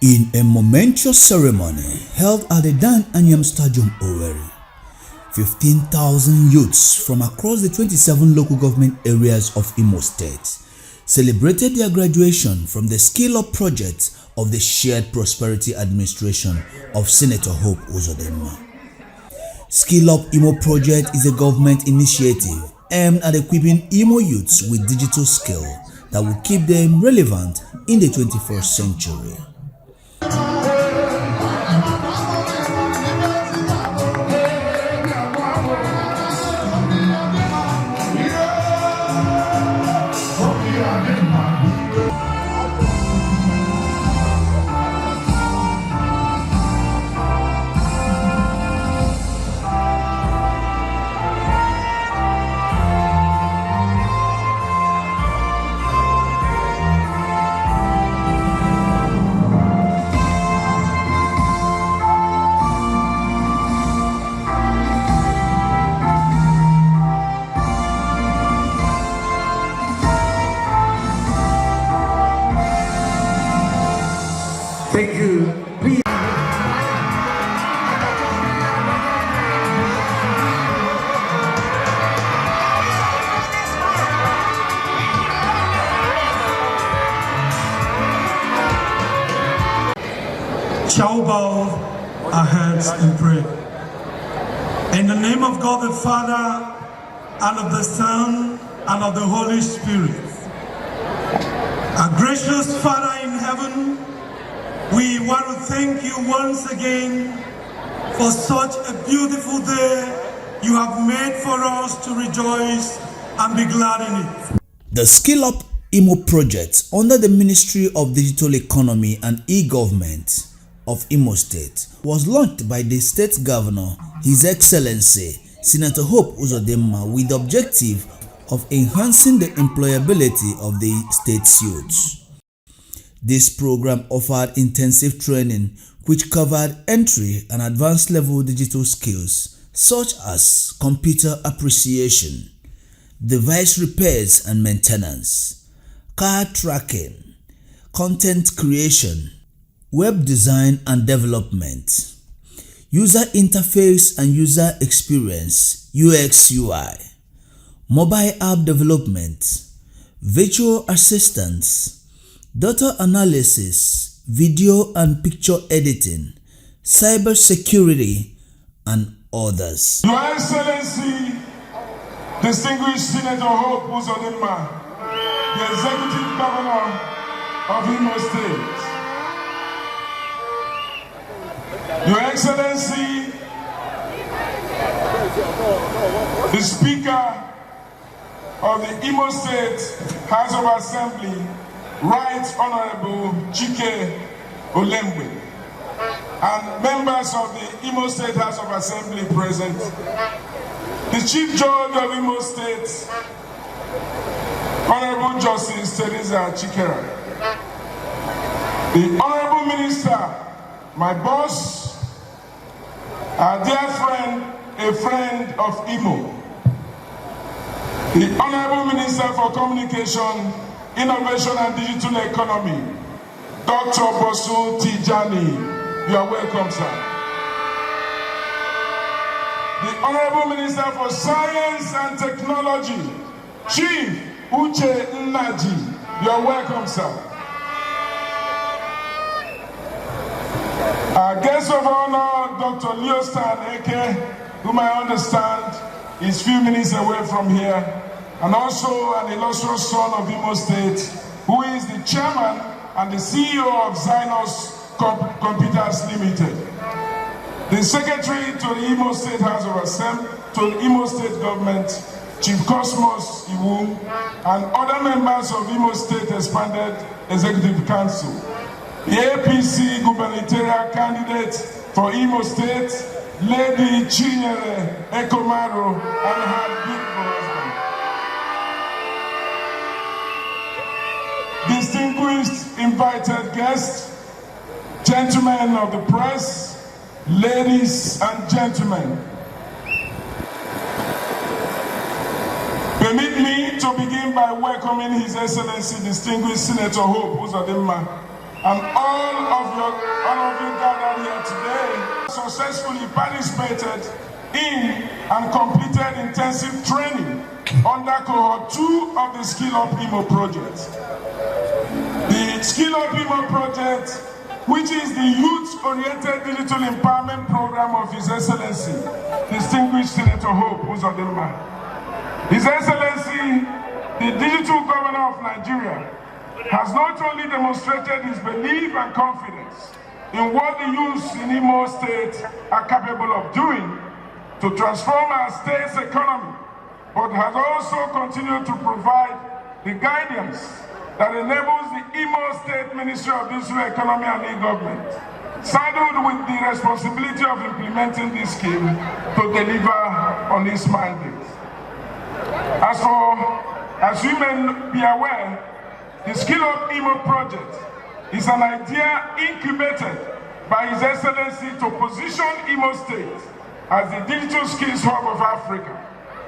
In a momentous ceremony held at the Dan Anyam Stadium, Owerri, 15,000 youths from across the 27 local government areas of Imo State celebrated their graduation from the Skillup project of the Shared Prosperity Administration of Senator Hope Uzodimma. Skillup Imo project is a government initiative aimed at equipping Imo youths with digital skill that will keep them relevant in the 21st century. Thank you. Please. Shall we bow our heads and pray? In the name of God the Father, and of the Son, and of the Holy Spirit. Our gracious Father in heaven, we want to thank you once again for such a beautiful day you have made for us to rejoice and be glad in it. The Skillup Imo project under the Ministry of Digital Economy and E-Government of Imo State was launched by the State Governor, His Excellency Senator Hope Uzodimma, with the objective of enhancing the employability of the state's youths. This program offered intensive training which covered entry and advanced level digital skills such as computer appreciation, device repairs and maintenance, car tracking, content creation, web design and development, user interface and user experience (UX/UI), mobile app development, virtual assistants, data analysis, video and picture editing, cyber security, and others. Your Excellency, Distinguished Senator Hope Uzodimma, the Executive Governor of Imo State. Your Excellency, the Speaker of the Imo State House of Assembly, Right Honorable Chike Olembe, and members of the Imo State House of Assembly present, the Chief Judge of Imo State, Honorable Justice Teresa Chikera, the Honorable Minister, my boss, our dear friend, a friend of Imo, the Honorable Minister for Communication, Innovation and Digital Economy, Dr. Bosu Tijani. You are welcome, sir. The Honorable Minister for Science and Technology, Chief Uche Nnaji. You are welcome, sir. Our guest of honor, Dr. Leo Stan Eke, whom I understand is few minutes away from here, and also an illustrious son of Imo State, who is the chairman and the CEO of Zynos Computers Limited. The secretary to the Imo State House of Assembly, to the Imo State government, Chief Cosmos Iwu, and other members of Imo State Expanded Executive Council. The APC gubernatorial candidate for Imo State, Lady Chinyere Ekomaro, and her beautiful husband. Distinguished invited guests, gentlemen of the press, ladies and gentlemen. Permit me to begin by welcoming His Excellency Distinguished Senator Hope Uzodimma and all of you gathered here today successfully participated in and completed intensive training under Cohort 2 of the Skillup Imo project. The Skillup Imo project, which is the youth-oriented digital empowerment program of His Excellency, Distinguished Senator Hope Uzodimma. His Excellency, the Digital Governor of Nigeria, has not only demonstrated his belief and confidence in what the youths in Imo State are capable of doing to transform our state's economy, but has also continued to provide the guidance that enables the Imo State Ministry of Digital Economy and E-Government, saddled with the responsibility of implementing this scheme to deliver on its mandate. As you may be aware, the Skillup Imo project is an idea incubated by His Excellency to position Imo State as the digital skills hub of Africa,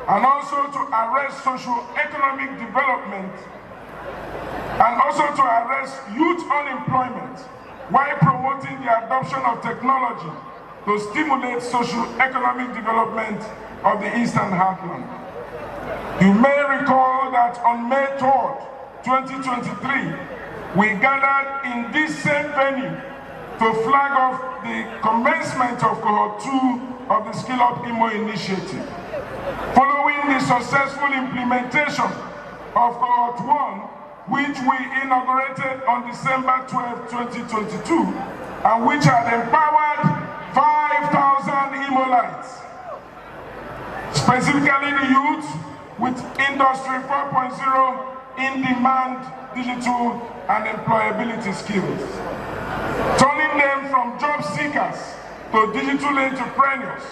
and also to arrest socio-economic development, and also to arrest youth unemployment while promoting the adoption of technology to stimulate socio-economic development of the Eastern Heartland. You may recall that on May 3rd, 2023, we gathered in this same venue to flag off the commencement of Cohort 2 of the Skillup Imo initiative. Following the successful implementation of Cohort 1, which we inaugurated on December 12, 2022, and which had empowered 5,000 Imolites, specifically the youth with Industry 4.0 in-demand digital and employability skills, turning them from job seekers to digital entrepreneurs,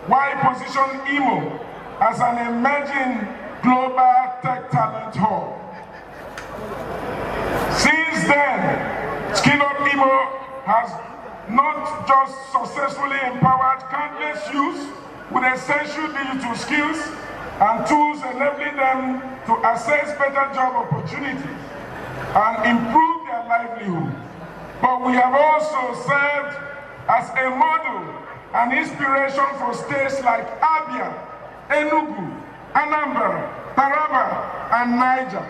while positioning Imo as an emerging global tech talent hub. Since then, Skillup Imo has not just successfully empowered countless youths with essential digital skills and tools enabling them to access better job opportunities and improve their livelihood, but we have also served as a model and inspiration for states like Abia, Enugu, Anambra, Taraba, and Niger,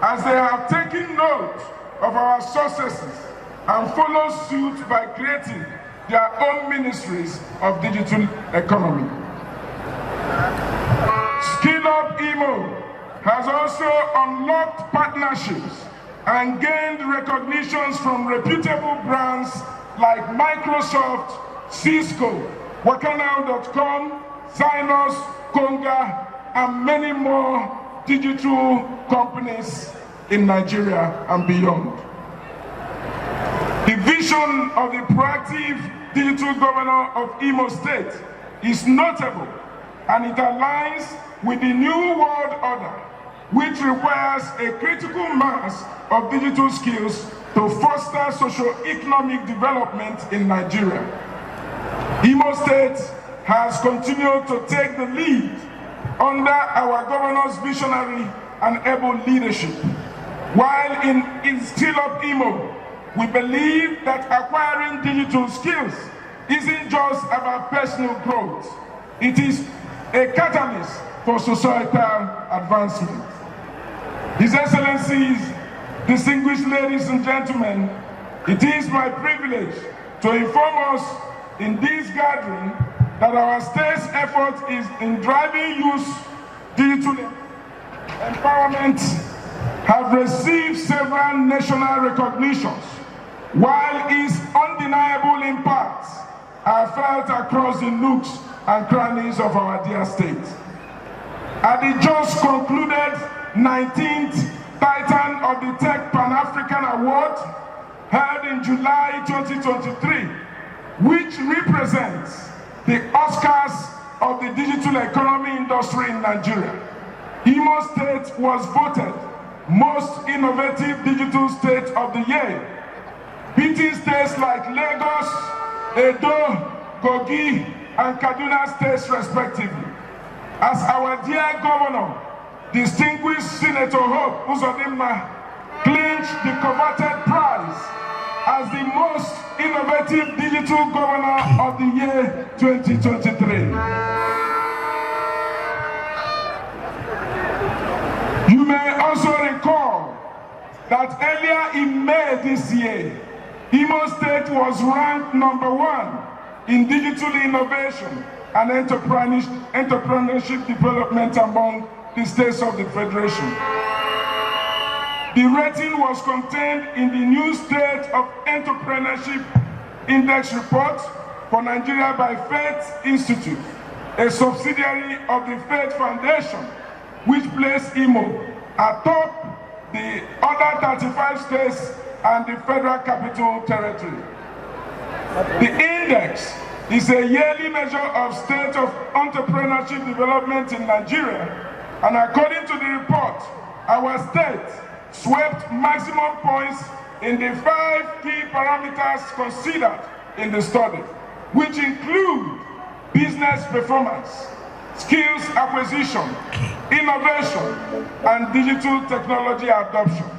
as they have taken note of our successes and follow suit by creating their own ministries of digital economy. Skillup Imo has also unlocked partnerships and gained recognitions from reputable brands like Microsoft, Cisco, Wakanow.com, Synos, Konga, and many more digital companies in Nigeria and beyond. The vision of the proactive digital governor of Imo State is notable, and it aligns with the new world order, which requires a critical mass of digital skills to foster socio-economic development in Nigeria. Imo State has continued to take the lead under our governor's visionary and able leadership. While in Skillup Imo, we believe that acquiring digital skills isn't just about personal growth. It is a catalyst for societal advancement. His Excellencies, distinguished ladies and gentlemen, it is my privilege to inform us in this gathering that our state's effort is in driving youth digital empowerment have received several national recognitions, while its undeniable impacts are felt across the nooks and crannies of our dear state. At the just concluded 19th Titan of the Tech Pan-African Award, held in July 2023, which represents the Oscars of the digital economy industry in Nigeria, Imo State was voted Most Innovative Digital State of the Year, beating states like Lagos, Edo, Kogi, and Kaduna states respectively. As our dear governor, distinguished Senator Hope Uzodimma, clinched the coveted prize as the most innovative digital governor of the year 2023. You may also recall that earlier in May this year, Imo State was ranked #1 in digital innovation and entrepreneurship development among the states of the Federation. The rating was contained in the new State of Entrepreneurship Index report for Nigeria by Faith Institute, a subsidiary of the Faith Foundation, which placed Imo atop the other 35 states and the Federal Capital Territory. The index is a yearly measure of state of entrepreneurship development in Nigeria, and according to the report, our state swept maximum points in the 5 key parameters considered in the study, which include business performance, skills acquisition, innovation, and digital technology adoption,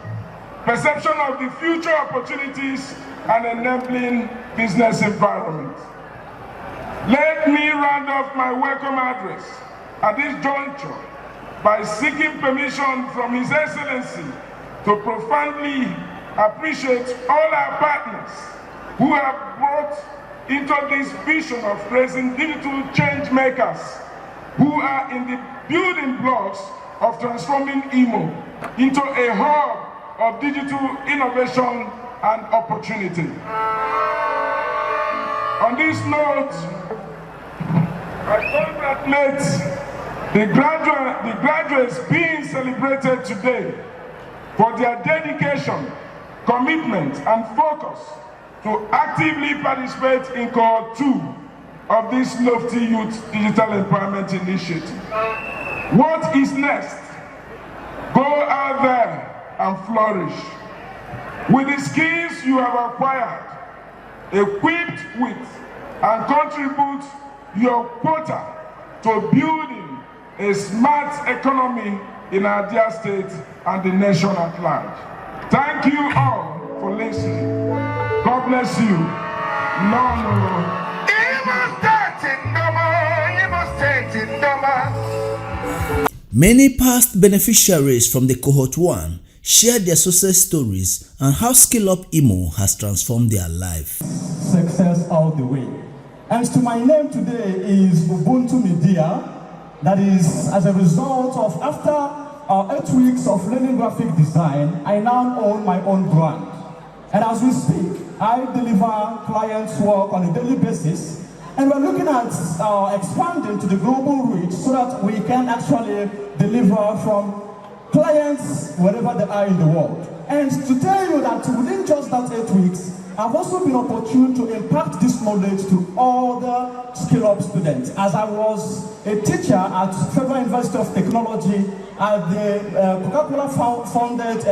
perception of the future opportunities, and enabling business environment. Let me round off my welcome address at this juncture by seeking permission from His Excellency to profoundly appreciate all our partners who have brought into this vision of raising digital change makers who are in the building blocks of transforming Imo into a hub of digital innovation and opportunity. On this note, I congratulate the graduates being celebrated today for their dedication, commitment, and focus to actively participate in Cohort 2 of this lofty youth digital empowerment initiative. What is next? Go out there and flourish. With the skills you have acquired, equipped with, and contribute your quota to building a smart economy in our dear state and the nation at large. Thank you all for listening. God bless you. Many past beneficiaries from the Cohort 1 shared their success stories and how Skillup Imo has transformed their life. Success all the way. And to my name today is Ubuntu Media. That is as a result of after 8 weeks of learning graphic design, I now own my own brand. And as we speak, I deliver clients' work on a daily basis. And we're looking at expanding to the global reach so that we can actually deliver from clients wherever they are in the world. And to tell you that within just that 8 weeks, I've also been opportune to impart this knowledge to all the Skillup students. As I was a teacher at Federal University of Technology at the Coca-Cola founded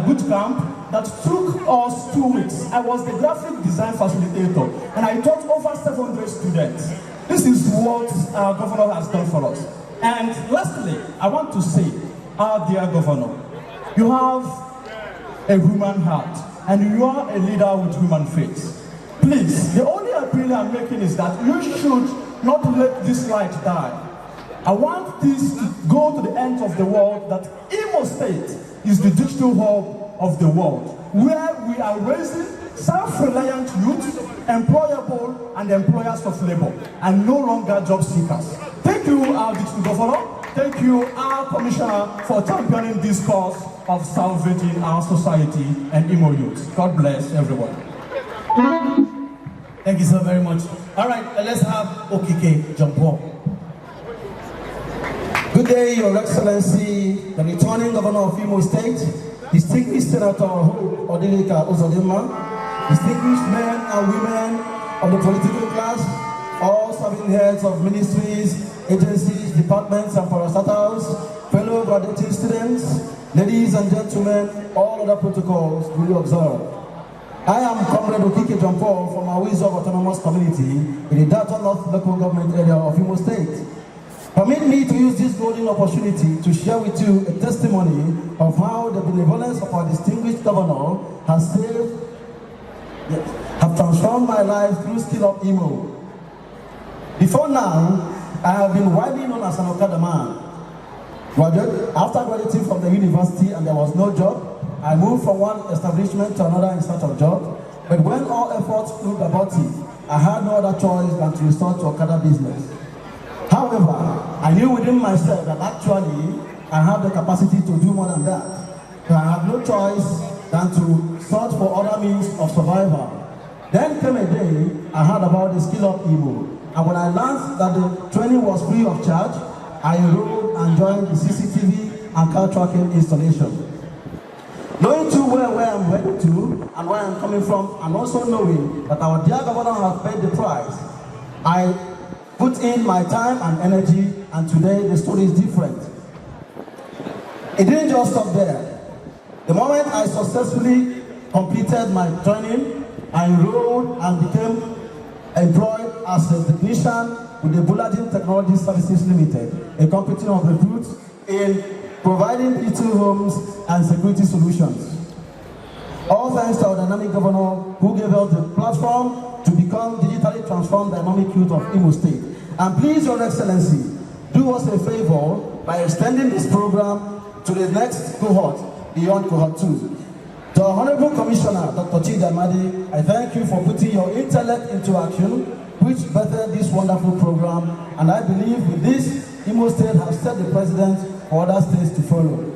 boot camp that took us 2 weeks. I was the graphic design facilitator, and I taught over 700 students. This is what our governor has done for us. And lastly, I want to say, our dear governor, you have a human heart, and you are a leader with human faith. Please, the only appeal I'm making is that you should not let this light die. I want this to go to the ends of the world, that Imo State is the digital hub of the world, where we are raising self-reliant youth, employable and employers of labor, and no longer job seekers. Thank you, our digital governor. Thank you, our commissioner, for championing this cause of salvaging our society and Imo youth. God bless everyone. Thank you so very much. All right, let's have Okike jump up. Good day, Your Excellency, the returning Governor of Imo State, distinguished Senator Uzodimma, distinguished men and women of the political class, all serving heads of ministries, agencies, departments, and parastatals, fellow graduating students, ladies and gentlemen, all other protocols will be observed. I am Comrade Okike Jompo from Awizo Autonomous Community in the Delta North local government area of Imo State. Permit me to use this golden opportunity to share with you a testimony of how the benevolence of our distinguished governor has saved have transformed my life through Skillup Imo. Before now, I have been widely known as an Okada man. After graduating from the university and there was no job, I moved from one establishment to another in search of job. But when all efforts proved abortive, I had no other choice than to resort to Okada business. However, I knew within myself that actually I have the capacity to do more than that. So I had no choice than to search for other means of survival. Then came a day I heard about the Skillup Imo, and when I learned that the training was free of charge, I enrolled and joined the CCTV and car tracking installation. Knowing too well where I'm headed to and where I'm coming from, and also knowing that our dear governor has paid the price, I put in my time and energy, and today the story is different. It didn't just stop there. The moment I successfully completed my training, I enrolled and became employed as a technician with the Bulletin Technology Services Limited, a company of recruits in providing digital homes and security solutions. All thanks to our dynamic governor who gave us the platform to become digitally transformed dynamic youth of Imo State. And please, Your Excellency, do us a favor by extending this program to the next cohort, beyond cohort 2. To our Honorable Commissioner, Dr. Chidi Amadi, I thank you for putting your intellect into action, which bettered this wonderful program. And I believe with this, Imo State has set the precedent for other states to follow.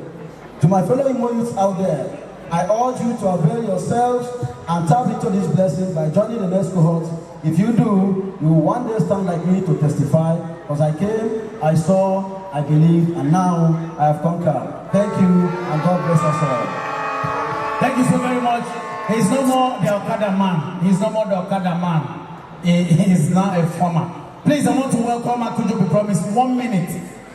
To my fellow Imo youths out there, I urge you to avail yourselves and tap into this blessing by joining the next cohort. If you do, you will one day stand like me to testify, because I came, I saw, I believe, and now I have conquered. Thank you, and God bless us all. Thank you so very much. He's no more the Okada man. He's no more the Okada man. He is now a farmer. Please, I want to welcome Akujo. We promise 1 minute.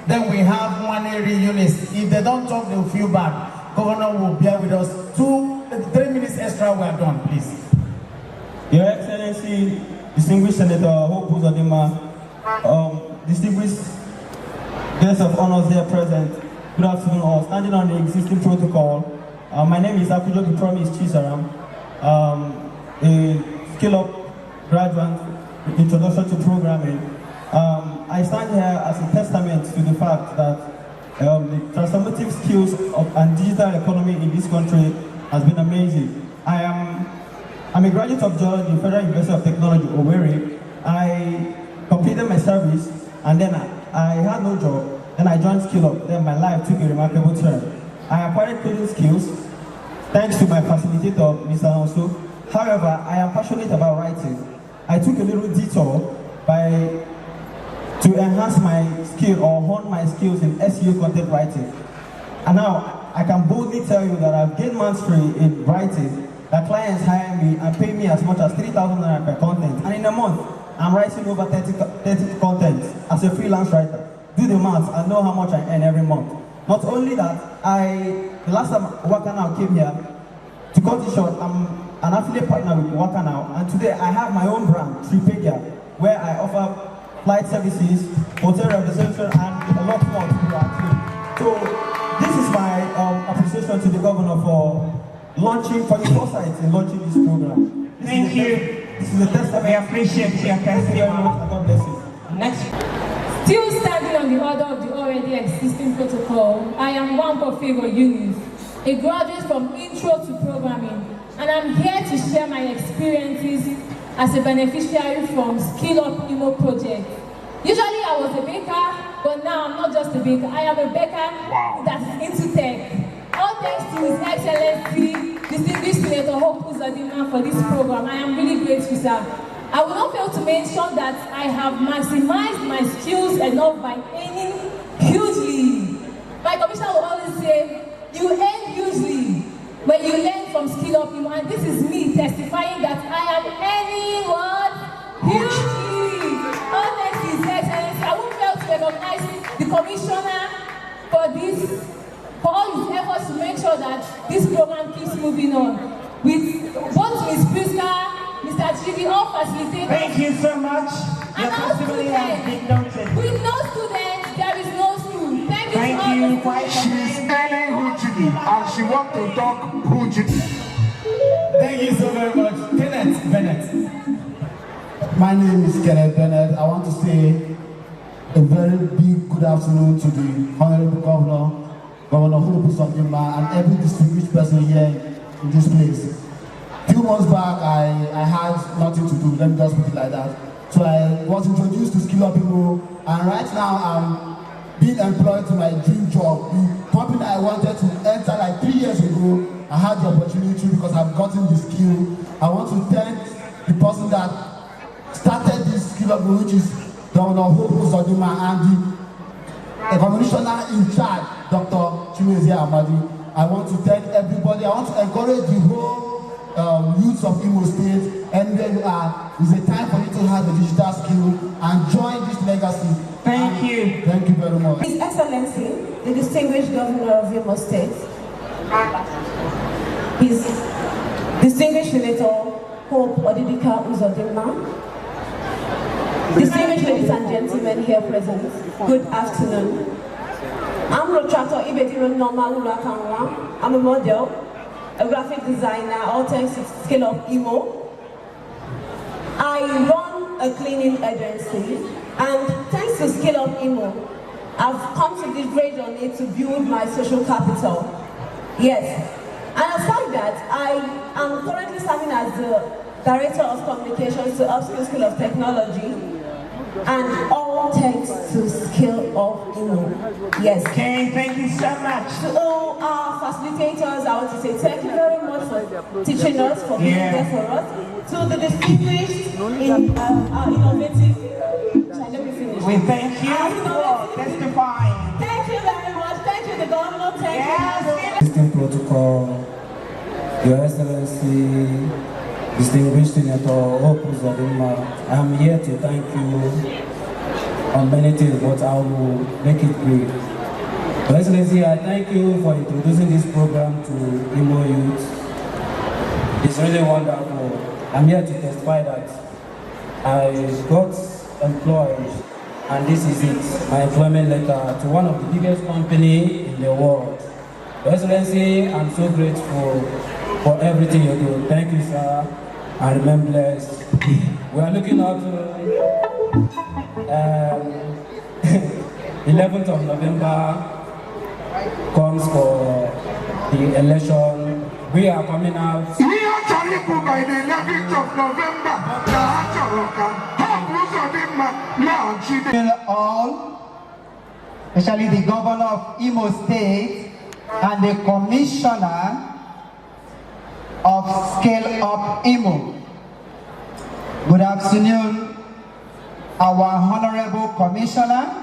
Then we have one area units. If they don't talk, they'll feel bad. Governor will bear with us. 3 minutes extra, we are done, please. Your Excellency, distinguished Senator Hope Uzodimma, distinguished guests of honors here present, good afternoon all. Standing on the existing protocol, my name is Akujo Promise Chisaram, a Skillup graduate with introduction to programming. I stand here as a testament to the fact that the transformative skills and digital economy in this country has been amazing. I'm a graduate of Georgia, Federal University of Technology, Owerri. I completed my service, and then I had no job. Then I joined Skillup. Then my life took a remarkable turn. I acquired coding skills thanks to my facilitator, Mr. Alonso. However, I am passionate about writing. I took a little detour to enhance my skill or hone my skills in SEO content writing. And now I can boldly tell you that I've gained mastery in writing, that clients hire me and pay me as much as 3,000 naira per content. And in a month, I'm writing over 30 contents as a freelance writer. Do the math and know how much I earn every month. Not only that, the last time Wakanow came here, to cut it short, I'm an affiliate partner with Wakanow, and today I have my own brand, Tripedia, where I offer flight services, hotel reservation, and a lot more to people actually. So this is my appreciation to the governor for the foresight in launching this program. Thank you. This is a testament. We appreciate your Thank you very much, and God bless you. Next. Still standing on the order of the already existing protocol, I am Wampo Favor Yunus, a graduate from Intro to Programming, and I'm here to share my experiences as a beneficiary from Skillup Imo project. Usually I was a baker, but now I'm not just a baker. I am a baker that's into tech. All thanks to His Excellency, distinguished Senator Hope Uzodimma for this program. I am really grateful, sir. I will not fail to mention that I have maximized my skills enough by earning hugely. My commissioner will always say, you earn hugely when you learn from Skillup Imo, and this is me testifying that I am earning what? Hugely. All thanks to His Excellency. I won't fail to recognize the commissioner for all his efforts to make sure that this program keeps moving on. With both Ms. Priska, Mr. Chidi, all facilitators. Thank you so much. And our students. With no students, there is no school. Thank you Thank to all you. the students. She's earning Hujidi and she wants to talk Hujidi. Thank you so very much. Kenneth. My name is Kenneth Bennett. I want to say a very big good afternoon to the Honorable Governor, Governor Uzodimma, and every distinguished person here in this place. A few months back, I had nothing to do, let me just put it like that. So I was introduced to Skillup Imo, and right now I'm being employed to my dream job. The company I wanted to enter like 3 years ago, I had the opportunity because I've gotten the skill. I want to thank the person that started this Skillup Imo, which is Governor Uzodimma, and the commissioner in charge, Dr. Amadi. I want to thank everybody. I want to encourage the whole youths of Imo State, anywhere you are. It's a time for you to have a digital skill and join this legacy. Thank you. Thank you very much. His Excellency, the distinguished Governor of Imo State, His distinguished Senator Hope Uzodimma, distinguished ladies and gentlemen here present, good afternoon. I'm Rotrato Ibediro Normal Urakanwa. I'm a model, a graphic designer, all thanks to Skillup Imo. I run a cleaning agency, and thanks to Skillup Imo, I've come to this great journey to build my social capital. Yes, and aside that, I am currently serving as the Director of Communications to Upskill School of Technology, and all thanks to Skillup Imo. Yes. Okay, thank you so much. To all our facilitators, I want to say thank you very much for teaching us, for being there for us. To the distinguished, innovative, let me finish. We thank you for testifying. Thank you very much. Thank you, the governor. Thank you. Existing protocol, Your Excellency, distinguished Senator Uzodimma, I'm here to thank you on many things, but I will make it brief. Your Excellency, I thank you for introducing this program to Imo youth. It's really wonderful. I'm here to testify that I got employed, and this is it, my employment letter to one of the biggest companies in the world. Your Excellency, I'm so grateful for everything you do. Thank you, sir, and remain blessed. We are looking up to 11th of November comes for the election. We are coming out. We are telling by the 11th of November. All, especially the governor of Imo State and the commissioner of Skillup Imo. Good afternoon, our honorable commissioner.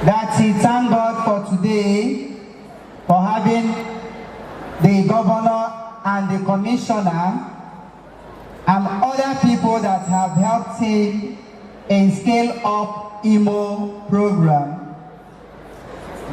That's it. Thank God for today, for having the governor and the commissioner and other people that have helped him in Skillup Imo program.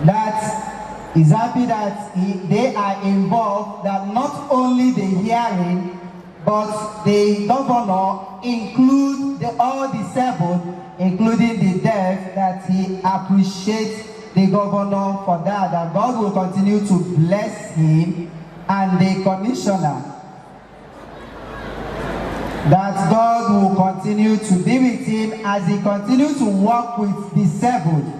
That is happy that they are involved, that not only the hearing, but the governor include all disabled, including the deaf, that he appreciates the governor for that, that God will continue to bless him, and the commissioner, that God will continue to be with him as he continues to work with disabled,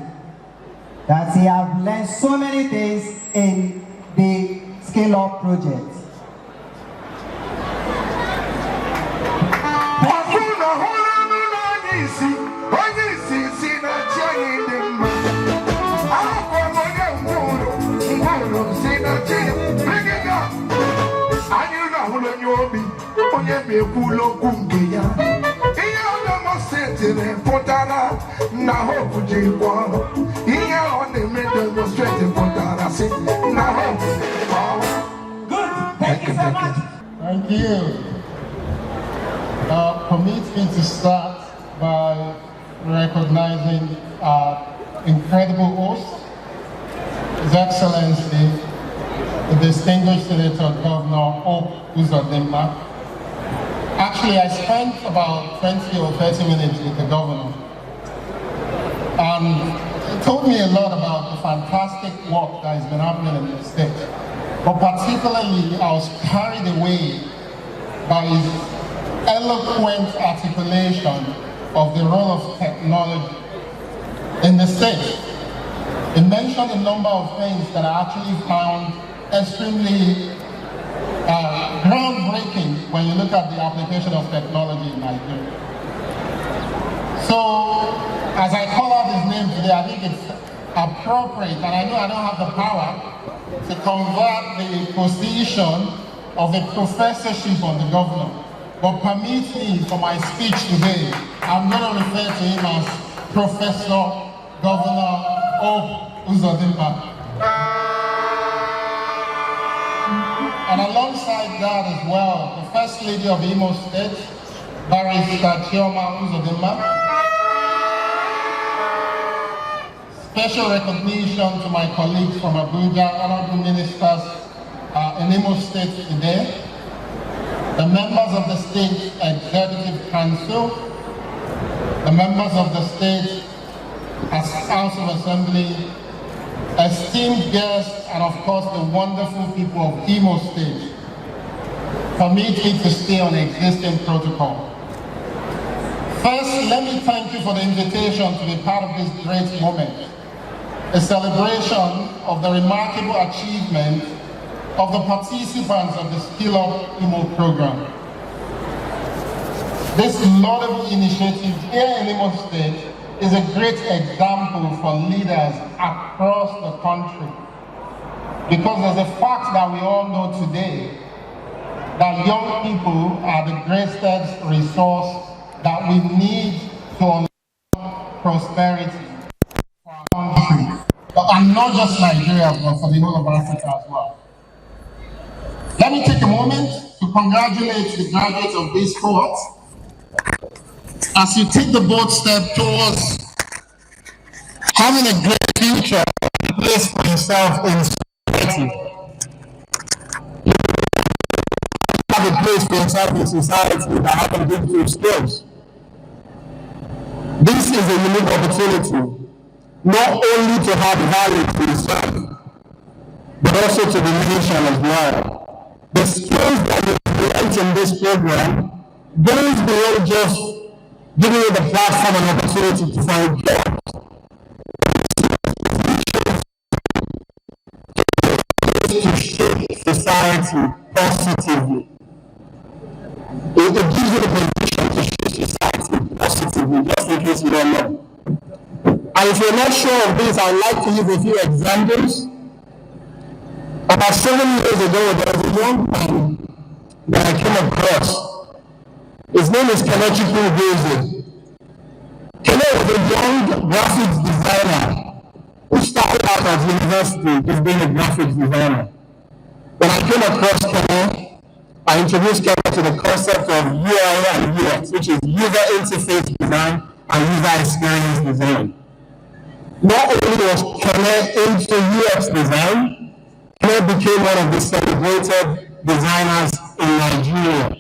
that he has learned so many things in the Skillup project. Thank you so much. Thank you. Permit me to start by recognizing our incredible host, His Excellency, the distinguished Senator Governor Hope Uzodimma. Actually, I spent about 20 or 30 minutes with the governor. And It told me a lot about the fantastic work that has been happening in the state. But particularly, I was carried away by his eloquent articulation of the role of technology in the state. He mentioned a number of things that I actually found extremely groundbreaking when you look at the application of technology in Nigeria. So, as I call out his name today, I think it's appropriate, and I know I don't have the power to convert the position of a professorship on the governor. But permit me, for my speech today, I'm going to refer to him as Professor Governor Uzodimma. And alongside that as well, the First Lady of Imo State, Barrister Uzodimma. Special recognition to my colleagues from Abuja, honorable ministers in Imo State today, the members of the State Executive Council, the members of the State House of Assembly, esteemed guests, and of course the wonderful people of Imo State. Permit me to stay on existing protocol. First, let me thank you for the invitation to be part of this great moment, a celebration of the remarkable achievement of the participants of the Skillup Imo program. This laudable initiative here in Imo State is a great example for leaders across the country, because there's a fact that we all know today, that young people are the greatest resource that we need to unlock prosperity for our country, and not just Nigeria, but for the whole of Africa as well. Let me take a moment to congratulate the graduates of this cohort as you take the bold step towards having a great future, a place for yourself in society. Have a place for yourself in society that have a digital skills. This is a unique opportunity, not only to have value to yourself, but also to the nation as well. The skills that you learned in this program goes beyond just giving you the platform and opportunity to find jobs. To shape society positively. It gives you the position to shape society positively, just in case you don't know. And if you're not sure of this, I'd like to give a few examples. About 7 years ago, there was a young man that I came across. His name is Kelechi Gozi. Kele was a young graphics designer who started out at university just being a graphics designer. When I came across Kele, I introduced Kele to the concept of UI and UX, which is user interface design and user experience design. Not only was Kele into UX design, Kele became one of the celebrated designers in Nigeria.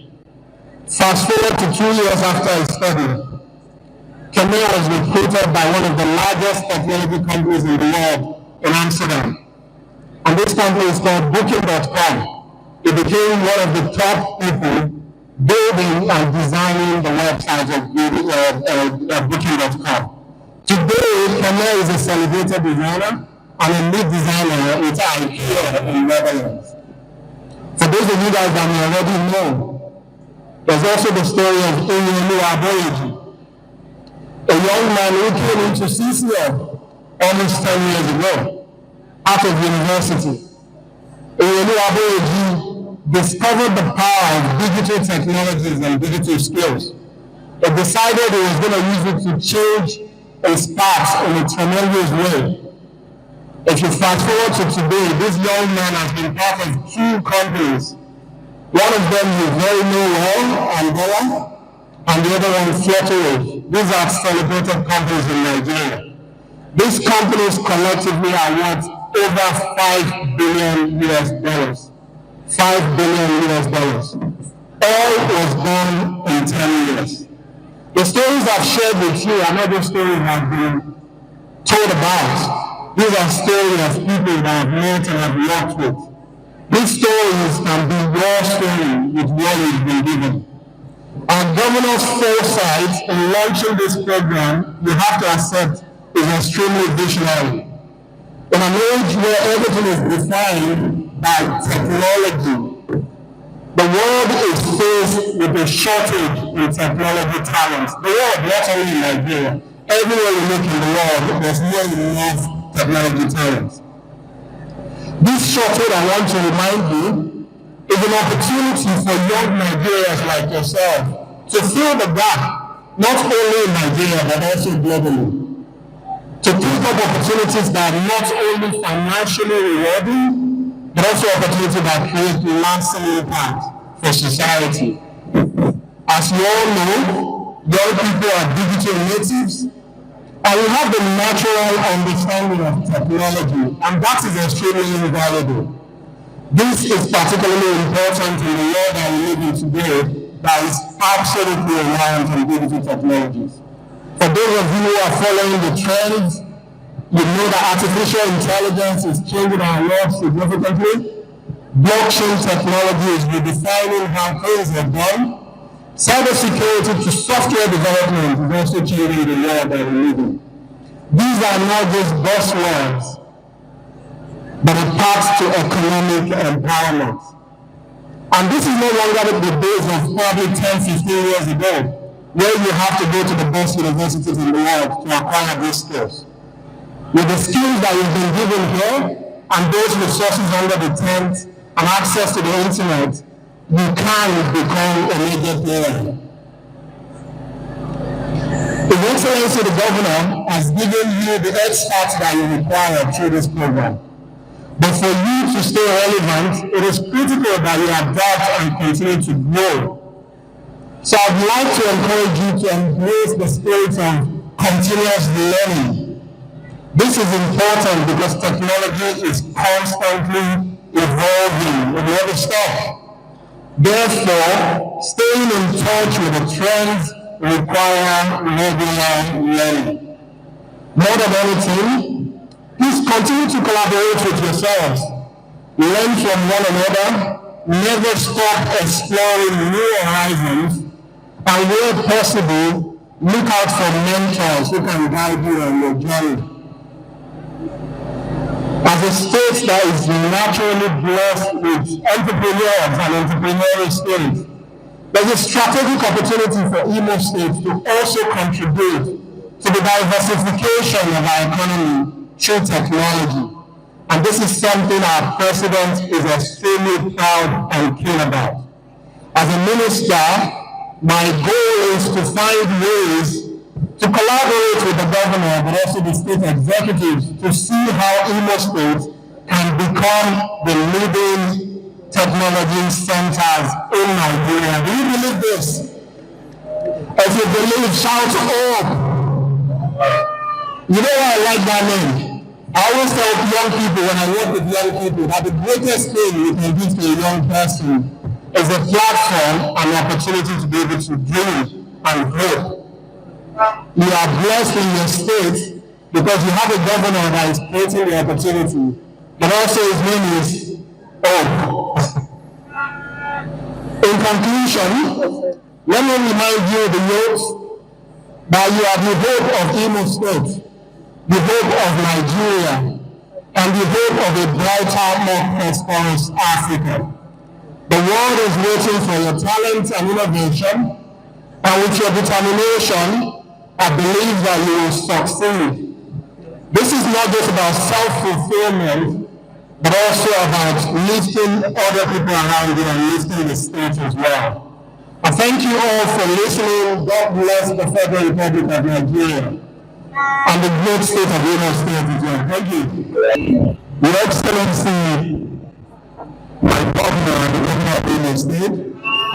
Fast forward to 2 years after his study, Kele was recruited by one of the largest technology companies in the world in Amsterdam. And this company is called Booking.com. He became one of the top people building and designing the website of Booking.com. Today, Kele is a celebrated designer and a lead designer with IKEA in Netherlands. For those of you guys that may already know, there's also the story of Uzodimma, a young man who came into CCL almost 10 years ago, out of university. Uzodimma discovered the power of digital technologies and digital skills. He decided he was going to use it to change his path in a tremendous way. If you fast forward to today, this young man has been part of 2 companies. One of them you very well, Angola, and the other one Flutterwave. These are celebrated companies in Nigeria. These companies collectively are worth over $5 billion US. $5 billion US. All was done in 10 years. The stories I've shared with you, and other stories have been told about. These are stories of people that I've met and I've worked with. These stories can be your story with what you've been given. And Governor's foresight in launching this program, you have to accept, is extremely visionary. In an age where everything is defined by technology, the world is faced with a shortage in technology talent. The world, not only in Nigeria, everywhere you look in the world, there's not enough technology talent. This shortage, I want to remind you, is an opportunity for young Nigerians like yourself to fill the gap, not only in Nigeria, but also globally. To pick up opportunities that are not only financially rewarding, but also opportunities that create lasting impact for society. As you all know, young people are digital natives, and we have the natural understanding of technology, and that is extremely invaluable. This is particularly important in the world that we live in today that is absolutely reliant on digital technologies. For those of you who are following the trends, you know that artificial intelligence is changing our lives significantly. Blockchain technology is redefining how things are done. Cybersecurity to software development is also changing the world that we live in. These are not just buzzwords, but a path to economic empowerment. And this is no longer the days of probably 10, 15 years ago, where you have to go to the best universities in the world to acquire these skills. With the skills that you've been given here, and those resources under the tent, and access to the internet, you can become a major player. His Excellency the Governor has given you the experts that you require through this program. But for you to stay relevant, it is critical that you adapt and continue to grow. So I'd like to encourage you to embrace the spirit of continuous learning. This is important because technology is constantly evolving. It never stops. Therefore, staying in touch with the trends require regular learning. More than anything, please continue to collaborate with yourselves. Learn from one another. Never stop exploring new horizons. And where possible, look out for mentors who can guide you on your journey. As a state that is naturally blessed with entrepreneurs and entrepreneurial spirit, there's a strategic opportunity for Imo State to also contribute to the diversification of our economy through technology. And this is something our President is extremely proud and keen about. As a minister, my goal is to find ways to collaborate with the governor, but also the state executives, to see how Imo State can become the leading technology centers in Nigeria. Do you believe this? If you believe, shout up. You know why I like that name? I always tell young people when I work with young people that the greatest thing you can give to a young person is a platform and an opportunity to be able to dream and grow. You are blessed in your state because you have a governor that is creating the opportunity, but also his name is Hope. In conclusion, let me remind you the youth that you are the hope of Imo State, the hope of Nigeria, and the hope of a brighter, more prosperous Africa. The world is waiting for your talent and innovation, and with your determination, I believe that you will succeed. This is not just about self-fulfillment, but also about lifting other people around you and lifting the state as well. I thank you all for listening. God bless the Federal Republic of Nigeria and the great state of Imo State as well. Thank you. Your Excellency, my governor, the governor of Imo State,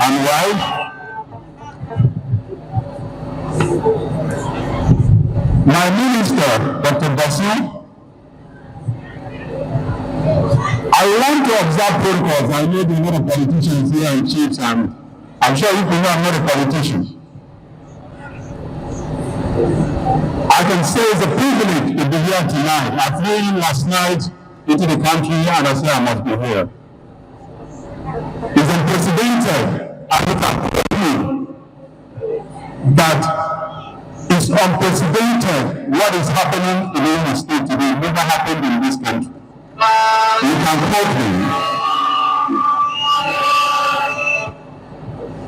and wife, my minister, Dr. Basu, I want to observe protocols. I know there are a lot of politicians here and chiefs, and I'm sure you people are not a politician. I can say it's a privilege to be here tonight. I flew in last night into the country and I said I must be here. It's unprecedented. I look at you that it's unprecedented what is happening in Imo State today. It never happened in this country. You can quote me.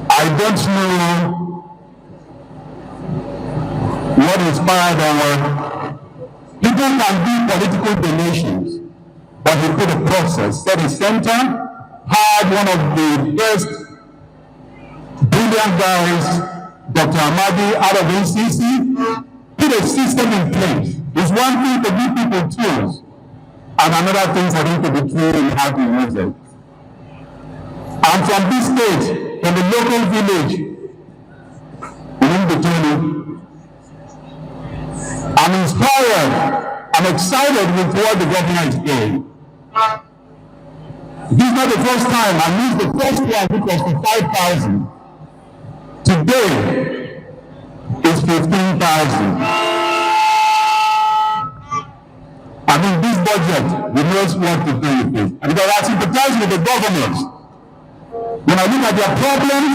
I don't know what inspired our people can do political donations, but he put a process, set a center, had one of the best brilliant guys, Dr. Amadi out of NCC, put a system in place. It's one thing to give people tools, and another thing for them to be trained in how to use it. I'm from this state, from the local village, in Uzodimma. I'm inspired, I'm excited with what the governor is doing. This is not the first time. I used the first one, which was for 5,000. Today, it's 15,000. I mean, this budget, we know what to do with it. And because I sympathize with the governors. When I look at their problems,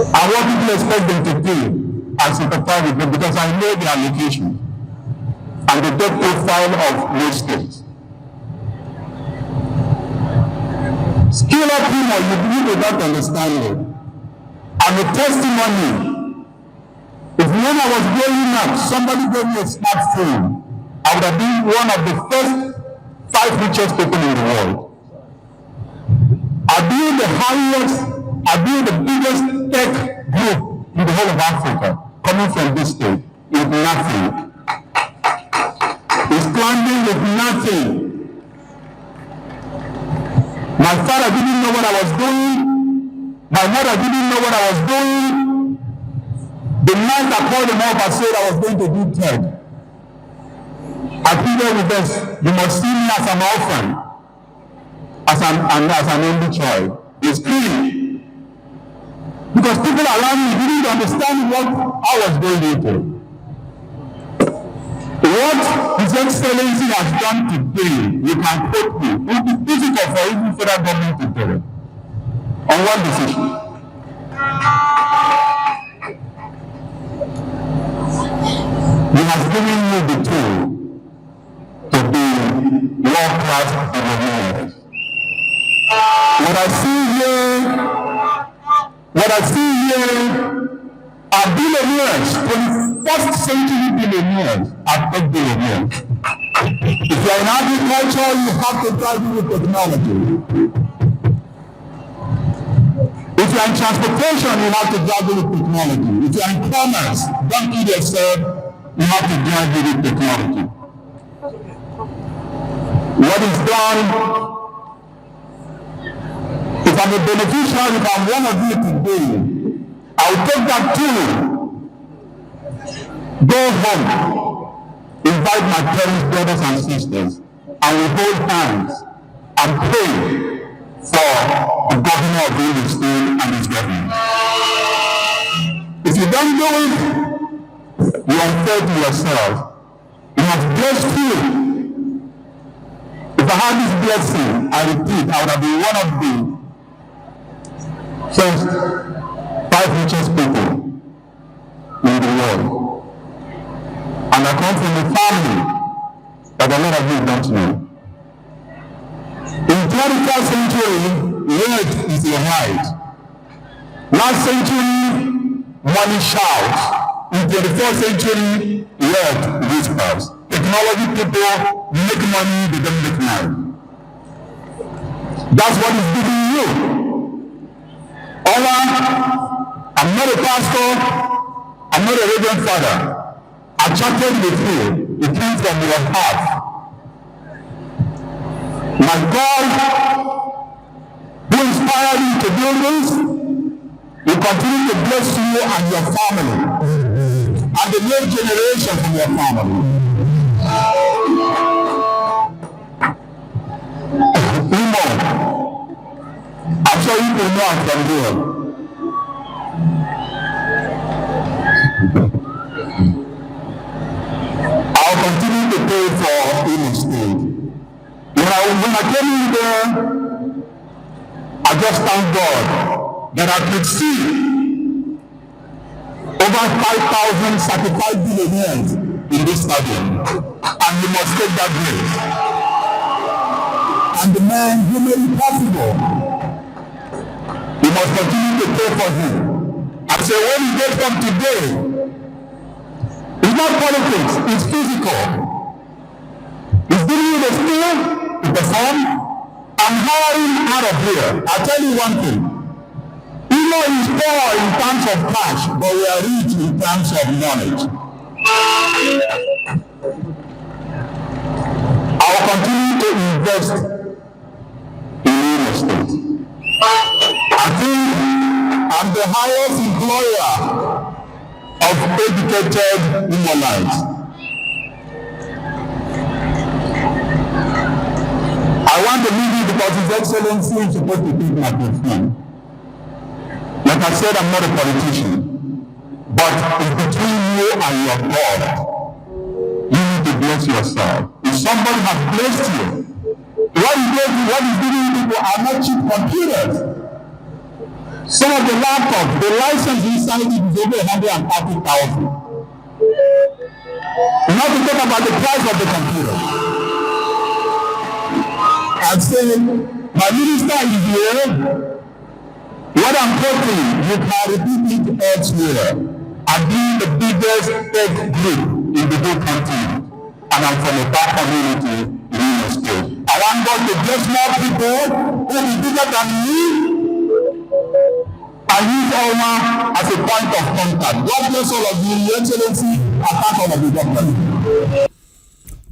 and what people expect them to do, I sympathize with them because I know their location and the debt profile of most states. Skillup Imo, you do not understand it. And the testimony, if when I was growing up, somebody gave me a smartphone, I would have been one of the first 5 richest people in the world. I've been the highest, I've been the biggest tech group in the whole of Africa, coming from this state, with nothing. It's climbing with nothing. My father didn't know what I was doing. My mother didn't know what I was doing. The night I called them up, I said I was going to do TED. I pleaded with us, you must see me as an orphan. As an only child. It's clear. Because people around me didn't understand what I was going into. What His Excellency has done today, you can quote me. It will be difficult for even federal government to do it. On one decision. He has given me the tool to be world-class billionaires. What I see here are billionaires, 21st century billionaires, are tech billionaires. If you are in agriculture, you have to drive with technology. If you are in transportation, you have to drive with technology. If you are in commerce, don't kid yourself, you have to drive with technology. What is done? If I'm a beneficiary, if I'm one of you today, I'll take that tool, go home, invite my parents, brothers and sisters, and we hold hands and pray for the governor of Imo State and his government. If you don't do it, you are unfair to yourself. You have blessed you. If I had this blessing, I repeat, I would have been one of the first 5 richest people in the world. And I come from a family that a lot of you don't know. In 21st century, wealth is a right. Last century, money shouts. In 21st century, wealth whispers. Technology people make money, they don't make money. That's what is giving you. I'm not a pastor, I'm not a reverend father. I chatted with you. It came from your heart. My God, who inspired you to do this, will continue to bless you and your family, and the new generation from your family. Imo, I'm sure you will know I'm from here. day for Imo State. When I came in there, I just thank God that I could see over 5,000 certified billionaires in this stadium, and we must take that grace. And the man who made it possible, we must continue to pray for him. I say, when he gets up today, it's not politics, it's physical. He's giving you the skill to perform and hiring out of here. I'll tell you one thing. Imo is poor in terms of cash, but we are rich in terms of knowledge. I will continue to invest in Imo State. I think I'm the highest employer of educated Imolites. I want to leave you because His Excellency is supposed to take my phone. Like I said, I'm not a politician, but it's between you and your God. You need to bless yourself. If somebody has blessed you, what is giving you people are not cheap computers. Some of the laptops, the license inside it is over 130,000. Not to talk about the price of the computer. I'm saying, my minister is here. What I'm hoping you can repeat it elsewhere. I'm being the biggest tech group in the whole continent. And I'm from a black community in Imo State. I want God to bless more people who will be bigger than me. I use Alma as a point of contact. God bless all of you, Your Excellency. I thank all of you, Doctor.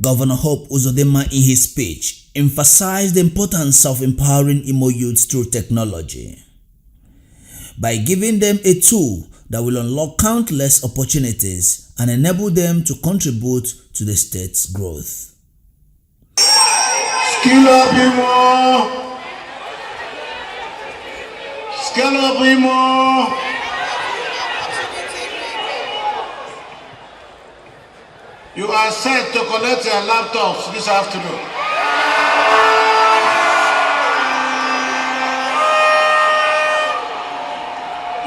Governor Hope Uzodimma in his speech emphasized the importance of empowering Imo youths through technology by giving them a tool that will unlock countless opportunities and enable them to contribute to the state's growth. Skillup Imo! Skillup Imo! You are set to collect your laptops this afternoon.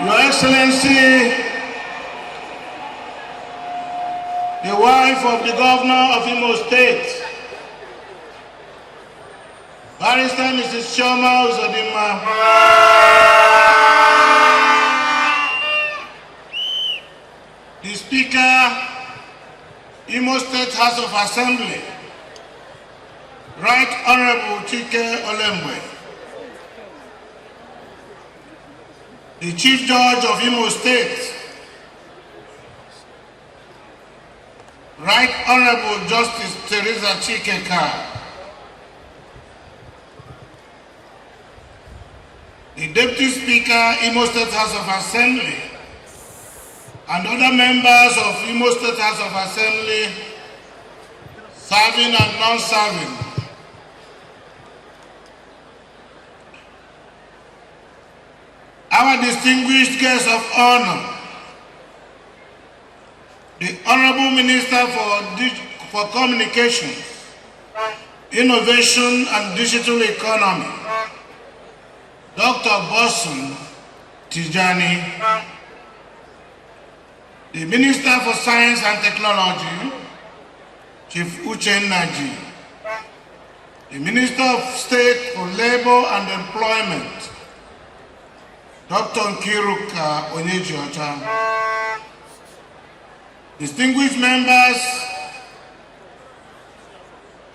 Your Excellency, the wife of the Governor of Imo State, Barrister Mrs. Uzodimma, the Speaker, Imo State House of Assembly, Right Honorable Chike Olembwe, the Chief Judge of Imo State, Right Honorable Justice Teresa Chikeka, the Deputy Speaker, Imo State House of Assembly, and other members of Imo State House of Assembly, serving and non-serving. Our distinguished guest of honor, the Honorable Minister for Communications, Innovation and Digital Economy, Dr. Bosun Tijani, the Minister for Science and Technology, Chief Uchenna Ji, the Minister of State for Labor and Employment, Dr. Nkiruka Onyejiocha, distinguished members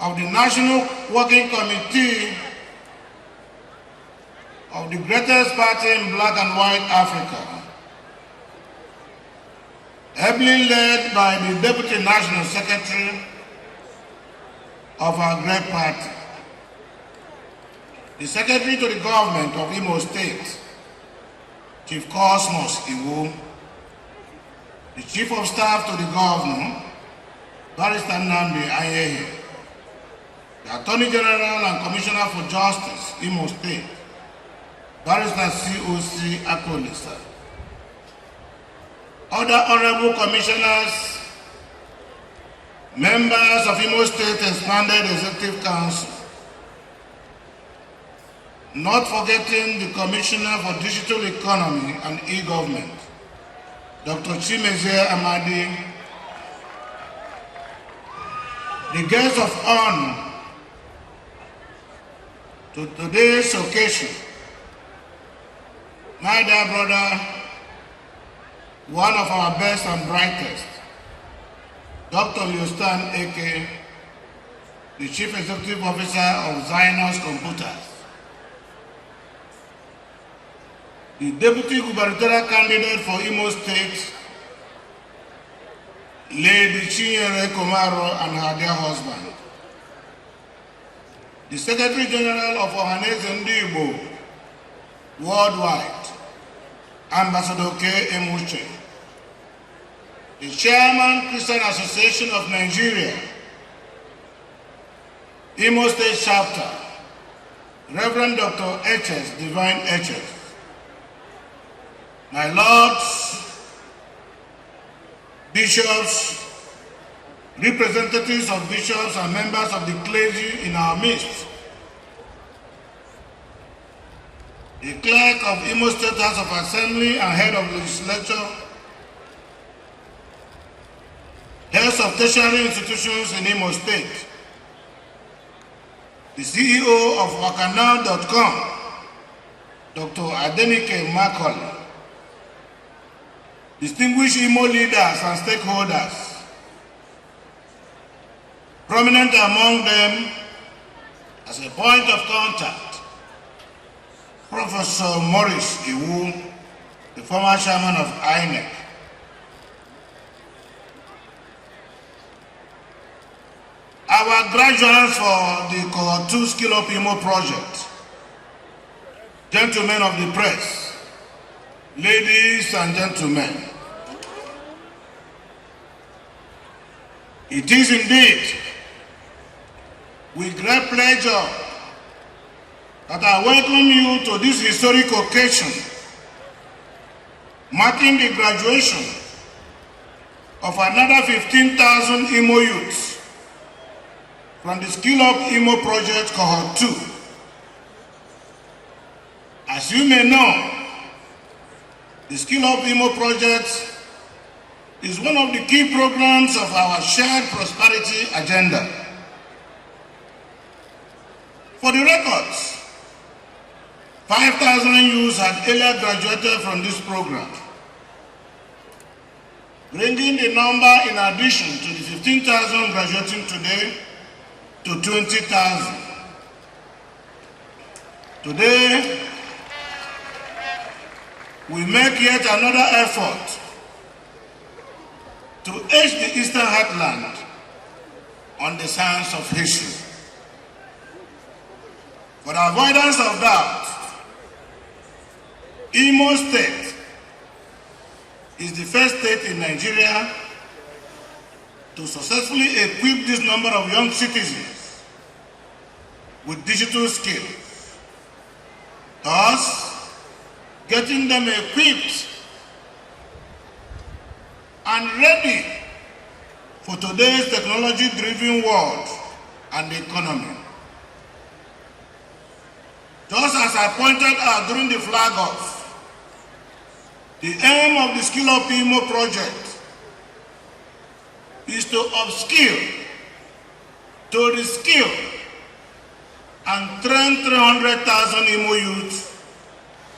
of the National Working Committee of the greatest party in Black and White Africa, ably led by the Deputy National Secretary of our great party, the Secretary to the Government of Imo State, Chief Cosmos Iwu, the Chief of Staff to the Governor, Barrister Nnamdi Anyehe, the Attorney General and Commissioner for Justice, Imo State, Barrister C.O.C. Akolisa, other honorable commissioners, members of Imo State Expanded Executive Council, not forgetting the Commissioner for Digital Economy and E-Government, Dr. Chimezie Amadi, the guests of honor to today's occasion, my dear brother, one of our best and brightest, Dr. Leostan Eke, the Chief Executive Officer of Zionist Computers, the Deputy Gubernatorial Candidate for Imo State, Lady Chinyere Komaro and her dear husband, the Secretary General of Ohaneze Ndi Igbo Worldwide, Ambassador K. Emuche, the Chairman, Christian Association of Nigeria, Imo State Chapter, Reverend Dr. H.S. Divine H.S., my lords, bishops, representatives of bishops and members of the clergy in our midst, the clerk of Imo State House of Assembly and head of legislature, heads of tertiary institutions in Imo State, the CEO of Wakanow.com, Dr. Adenike Macaulay, distinguished Imo leaders and stakeholders, prominent among them as a point of contact, Professor Maurice Iwu, the former chairman of INEC, our graduates for the Cohort 2 Skillup Imo project, gentlemen of the press, ladies and gentlemen, it is indeed with great pleasure that I welcome you to this historic occasion, marking the graduation of another 15,000 Imo youths from the Skillup Imo project Cohort 2. As you may know, the Skillup Imo project is one of the key programs of our shared prosperity agenda. For the records, 5,000 youths had earlier graduated from this program, bringing the number in addition to the 15,000 graduating today to 20,000. Today, we make yet another effort to edge the Eastern Heartland on the science of history. For the avoidance of doubt, Imo State is the first state in Nigeria to successfully equip this number of young citizens with digital skills, thus getting them equipped and ready for today's technology-driven world and economy. Just as I pointed out during the flag off, the aim of the Skillup Imo project is to upskill, to reskill, and train 300,000 Imo youths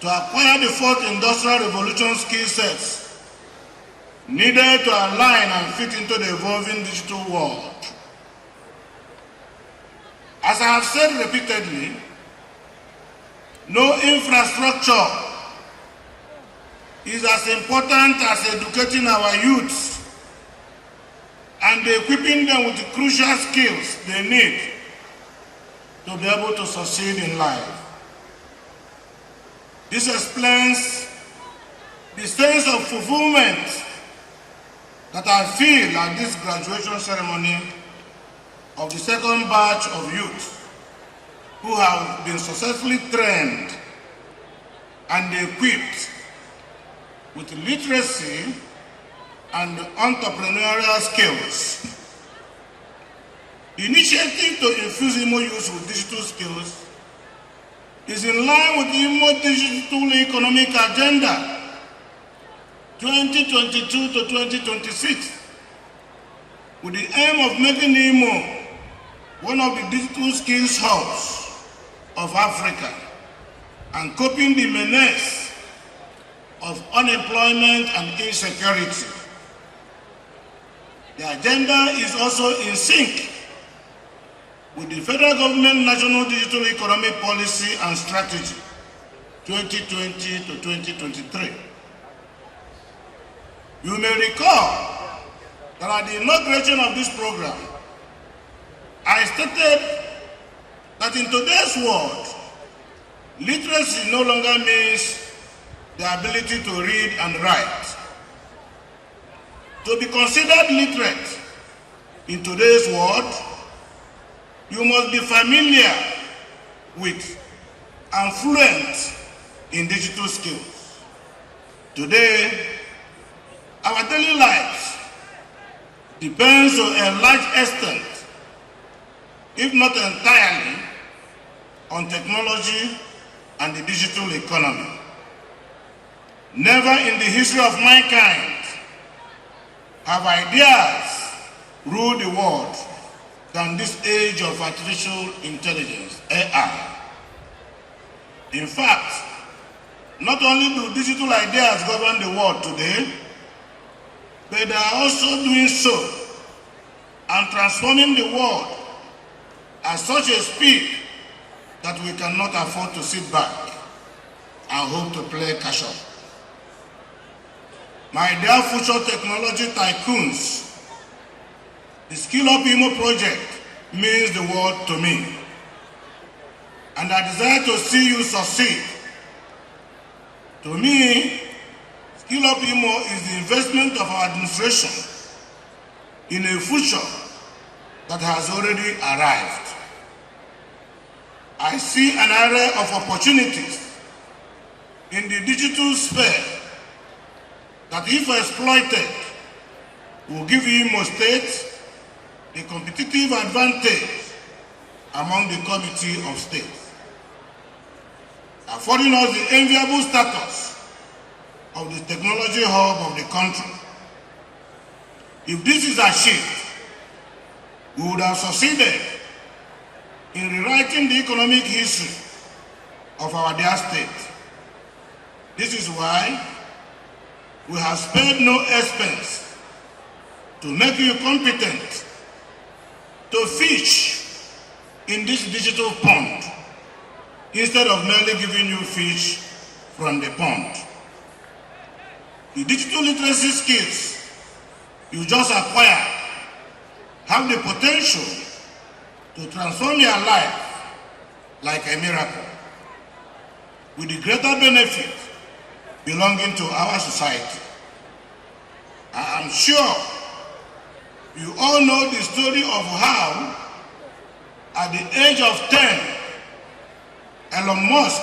to acquire the fourth industrial revolution skill sets needed to align and fit into the evolving digital world. As I have said repeatedly, no infrastructure is as important as educating our youths and equipping them with the crucial skills they need to be able to succeed in life. This explains the sense of fulfillment that I feel at this graduation ceremony of the second batch of youth who have been successfully trained and equipped with literacy and entrepreneurial skills The initiative to infuse Imo youth with digital skills is in line with the Imo Digital Economic Agenda 2022 to 2026, with the aim of making Imo one of the digital skills hubs of Africa and coping the menace of unemployment and insecurity. The agenda is also in sync with the federal government National Digital Economic Policy and Strategy 2020 to 2023. You may recall that at the inauguration of this program, I stated that in today's world, literacy no longer means the ability to read and write. To be considered literate in today's world, you must be familiar with and fluent in digital skills. Today, our daily lives depends to a large extent, if not entirely, on technology and the digital economy. Never in the history of mankind have ideas ruled the world than this age of artificial intelligence, AI. In fact, not only do digital ideas govern the world today, but they are also doing so and transforming the world at such a speed that we cannot afford to sit back and hope to play catch up. My dear future technology tycoons, the Skillup Imo project means the world to me, and I desire to see you succeed. To me, Skillup Imo is the investment of our administration in a future that has already arrived. I see an area of opportunities in the digital sphere that, if exploited, will give Imo State a competitive advantage among the committee of states, affording us the enviable status of the technology hub of the country. If this is achieved, we would have succeeded in rewriting the economic history of our dear state. This is why we have spared no expense to make you competent to fish in this digital pond, instead of merely giving you fish from the pond. The digital literacy skills you just acquired have the potential to transform your life like a miracle, with the greater benefit belonging to our society. I am sure you all know the story of how, at the age of 10, Elon Musk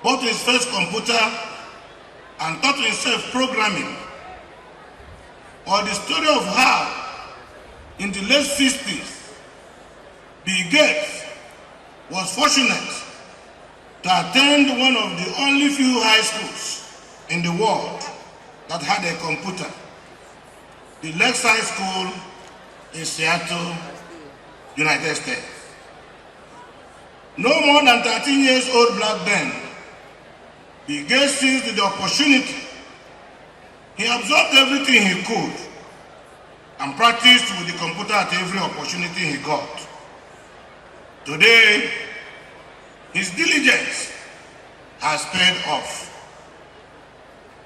bought his first computer and taught himself programming. Or the story of how, in the late 60s, Bill Gates was fortunate to attend one of the only few high schools in the world that had a computer, the Lakeside School in Seattle, United States. No more than 13 years old back then, Bill Gates seized the opportunity. He absorbed everything he could and practiced with the computer at every opportunity he got. Today, his diligence has paid off.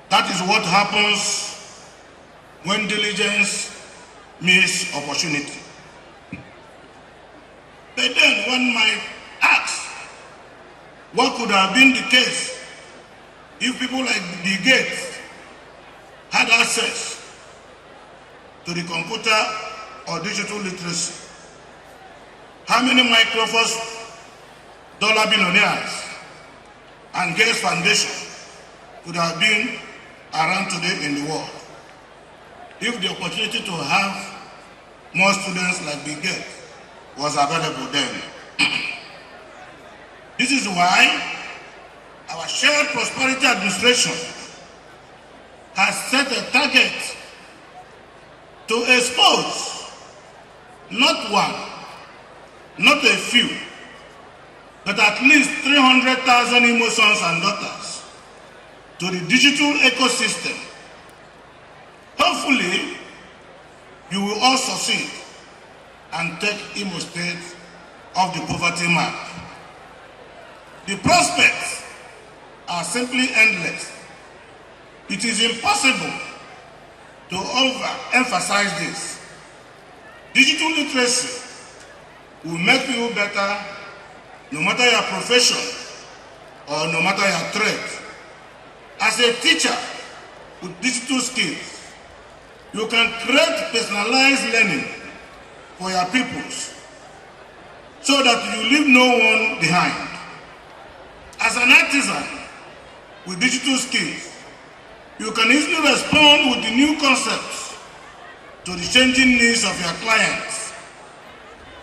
That is what happens when diligence meets opportunity. But then one might ask, what could have been the case if people like Bill Gates had access to the computer or digital literacy? How many Microsoft dollar billionaires and Gates Foundation could have been around today in the world if the opportunity to have more students like Bill Gates was available then. This is why our Shared Prosperity Administration has set a target to expose not one, not a few, but at least 300,000 Imo sons and daughters to the digital ecosystem. Hopefully, you will all succeed and take Imo State off the poverty map. The prospects are simply endless. It is impossible to overemphasize this. Digital literacy will make you better no matter your profession or no matter your trade. As a teacher with digital skills, you can create personalized learning for your pupils so that you leave no one behind. As an artisan with digital skills, you can easily respond with the new concepts to the changing needs of your clients.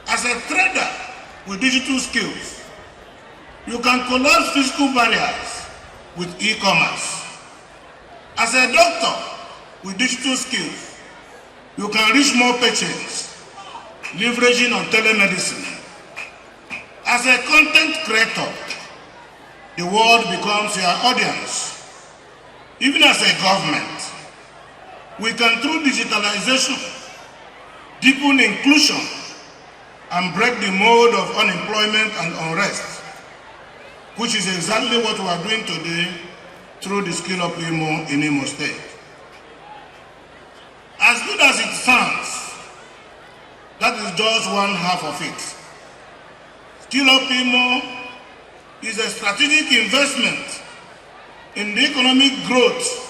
As a trader with digital skills, you can collapse physical barriers with e-commerce. As a doctor with digital skills, you can reach more patients, leveraging on telemedicine. As a content creator, the world becomes your audience. Even as a government, we can, through digitalization, deepen inclusion and break the mode of unemployment and unrest, which is exactly what we are doing today through the Skillup Imo in Imo State. As good as it sounds, that is just one half of it. Skillup Imo is a strategic investment in the economic growth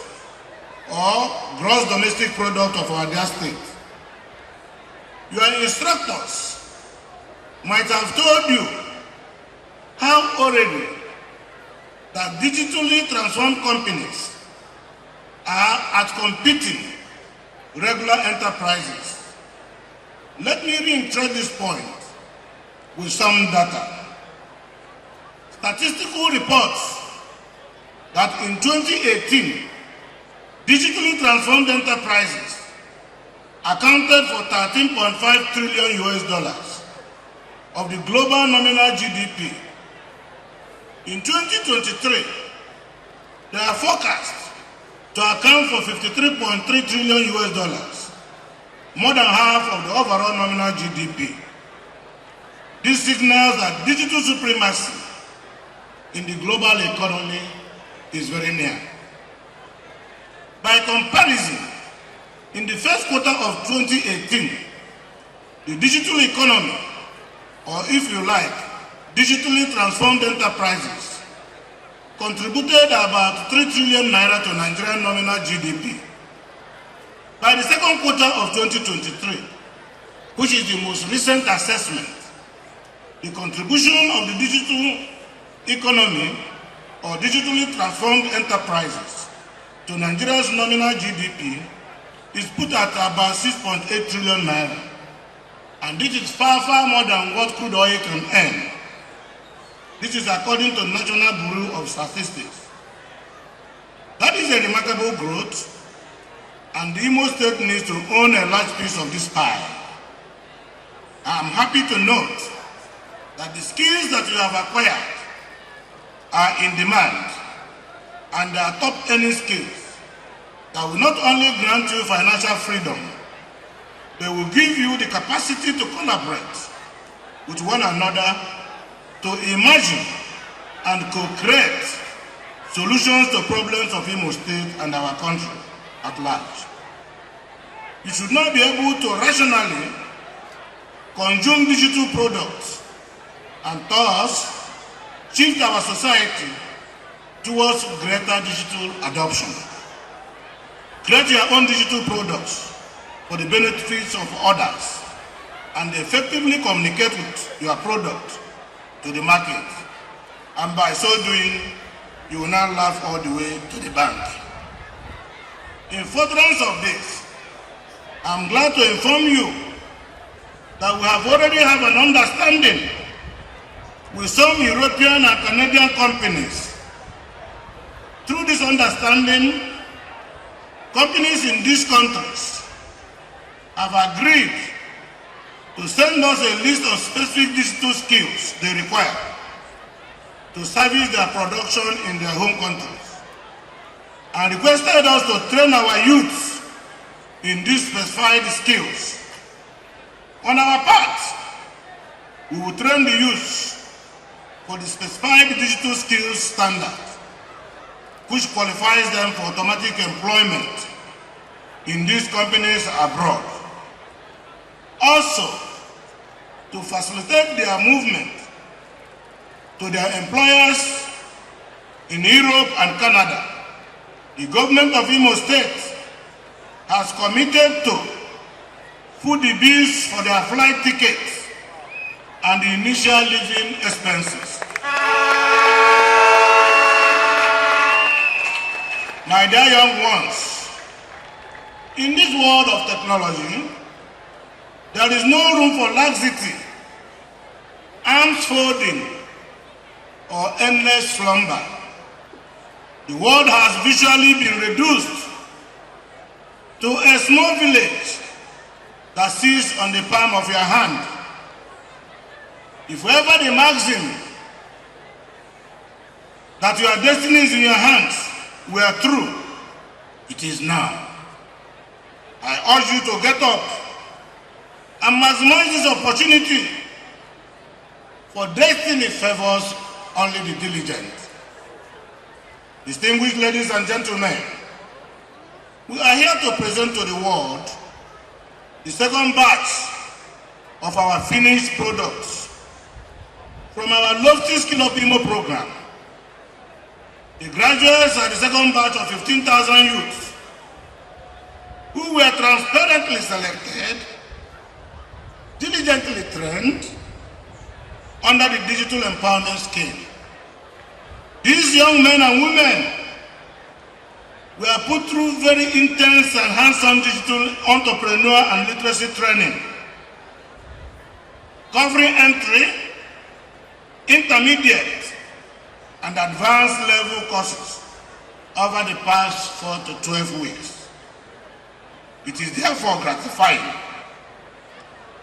or gross domestic product of our dear state. Your instructors might have told you how already that digitally transformed companies are at competing regular enterprises. Let me reiterate this point with some data. Statistical reports that in 2018, digitally transformed enterprises accounted for 13.5 trillion US of the global nominal GDP. In 2023, they are forecast to account for 53.3 trillion US, more than half of the overall nominal GDP. This signals that digital supremacy in the global economy is very near. By comparison, in the first quarter of 2018, the digital economy, or if you like, digitally transformed enterprises, contributed about 3 trillion naira to Nigerian nominal GDP. By the second quarter of 2023, which is the most recent assessment, the contribution of the digital economy or digitally transformed enterprises to Nigeria's nominal GDP is put at about 6.8 trillion naira. And this is far, far more than what crude oil can earn. This is according to the National Bureau of Statistics. That is a remarkable growth, and the Imo State needs to own a large piece of this pie. I am happy to note that the skills that you have acquired are in demand, and they are top earning skills that will not only grant you financial freedom, they will give you the capacity to collaborate with one another to imagine and co-create solutions to problems of Imo State and our country at large. You should not be able to rationally consume digital products and thus shift our society towards greater digital adoption. Create your own digital products for the benefits of others and effectively communicate with your product to the market. And by so doing, you will not laugh all the way to the bank. In furtherance of this, I'm glad to inform you that we have already have an understanding with some European and Canadian companies. Through this understanding, companies in these countries have agreed to send us a list of specific digital skills they require to service their production in their home countries, and requested us to train our youths in these specified skills. On our part, we will train the youths for the specified digital skills standard, which qualifies them for automatic employment in these companies abroad. Also, to facilitate their movement to their employers in Europe and Canada, the government of Imo State has committed to foot the bills for their flight tickets and the initial living expenses. My dear young ones, in this world of technology, there is no room for laxity, arms folding, or endless slumber. The world has visually been reduced to a small village that sits on the palm of your hand. If ever the maxim that your destiny is in your hands were true, it is now. I urge you to get up and maximize this opportunity, for destiny favors only the diligent. Distinguished ladies and gentlemen, we are here to present to the world the second batch of our finished products from our lofty Skillup Imo program. The graduates are the second batch of 15,000 youths who were transparently selected, diligently trained under the digital empowerment scheme. These young men and women were put through very intense and hands-on digital entrepreneur and literacy training, covering entry, intermediate, and advanced level courses over the past 4 to 12 weeks. It is therefore gratifying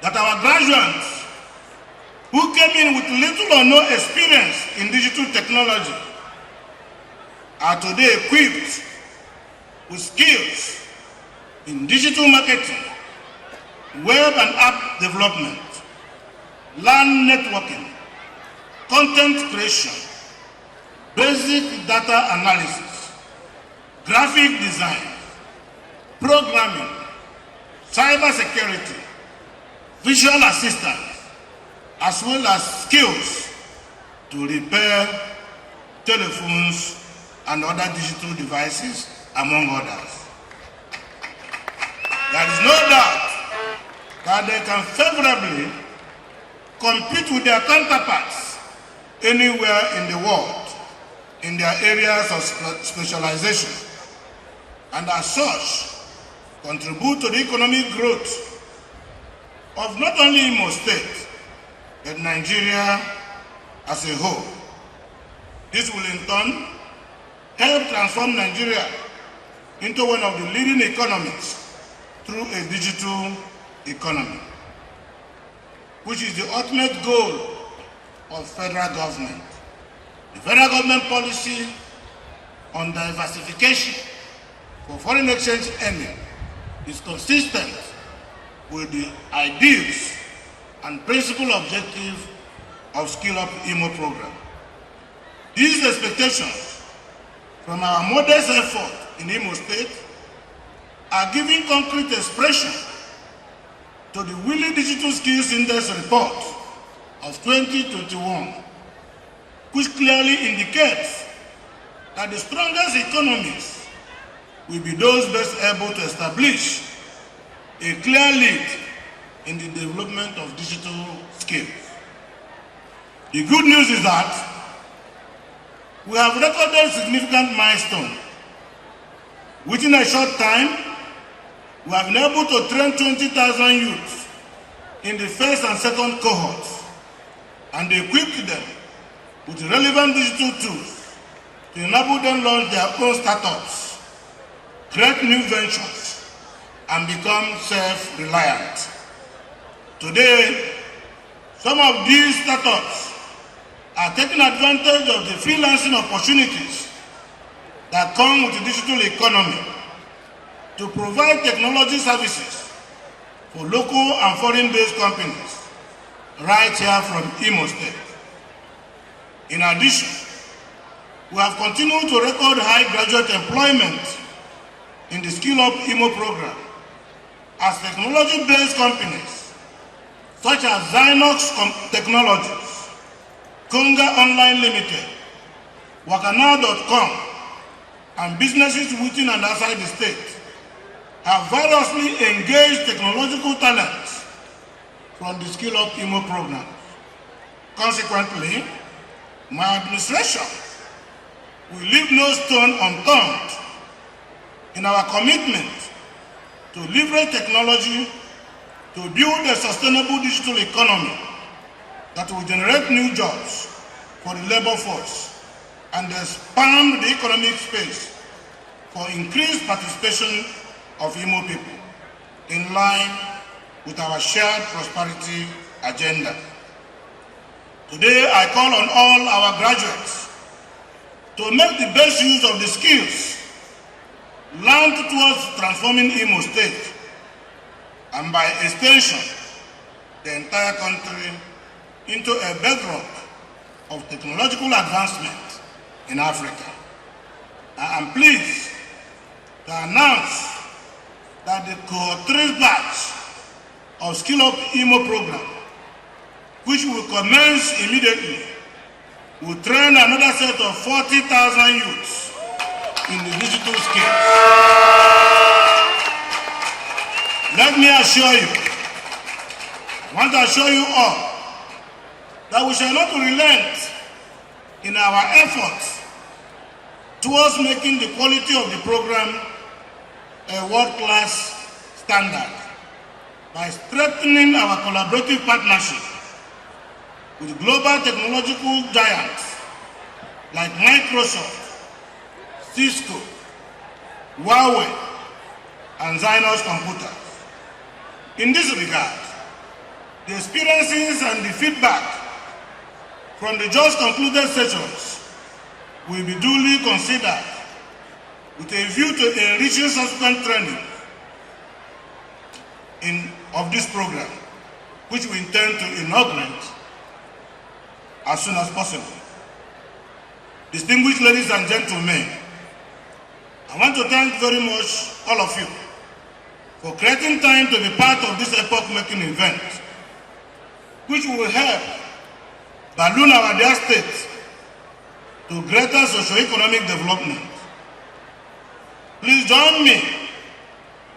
that our graduates who came in with little or no experience in digital technology are today equipped with skills in digital marketing, web and app development, LAN networking, content creation, basic data analysis, graphic design, programming, cybersecurity, visual assistance, as well as skills to repair telephones and other digital devices, among others. There is no doubt that they can favorably compete with their counterparts anywhere in the world in their areas of specialization, and as such contribute to the economic growth of not only Imo State, but Nigeria as a whole. This will in turn help transform Nigeria into one of the leading economies through a digital economy, which is the ultimate goal of federal government. The federal government policy on diversification for foreign exchange earning is consistent with the ideals and principal objective of Skillup Imo program. These expectations from our modest effort in Imo State are giving concrete expression to the Willy Digital Skills Index report of 2021, which clearly indicates that the strongest economies will be those best able to establish a clear lead in the development of digital skills. The good news is that we have recorded significant milestones. Within a short time, we have been able to train 20,000 youths in the first and second cohorts and equipped them with relevant digital tools to enable them launch their own startups, create new ventures, and become self-reliant. Today, some of these startups are taking advantage of the freelancing opportunities that come with the digital economy to provide technology services for local and foreign-based companies right here from Imo State. In addition, we have continued to record high graduate employment in the Skillup Imo program as technology-based companies such as Zynox Technologies, Conga Online Limited, Wakana.com, and businesses within and outside the state have variously engaged technological talents from the Skillup Imo program. Consequently, my administration will leave no stone unturned in our commitment to leverage technology to build a sustainable digital economy that will generate new jobs for the labor force and expand the economic space for increased participation of Imo people in line with our shared prosperity agenda. Today, I call on all our graduates to make the best use of the skills learned towards transforming Imo State and by extension, the entire country into a bedrock of technological advancement in Africa. I am pleased to announce that the Cohort 3 batch of Skillup Imo program, which will commence immediately, will train another set of 40,000 youths in the digital skills. Let me assure you, I want to assure you all that we shall not relent in our efforts towards making the quality of the program a world-class standard by strengthening our collaborative partnership with global technological giants like Microsoft, Cisco, Huawei, and Zynox Computers. In this regard, the experiences and the feedback from the just concluded sessions will be duly considered with a view to enriching subsequent training of this program, which we intend to inaugurate as soon as possible. Distinguished ladies and gentlemen, I want to thank very much all of you for creating time to be part of this epoch-making event, which will help balloon our dear state to greater socio-economic development. Please join me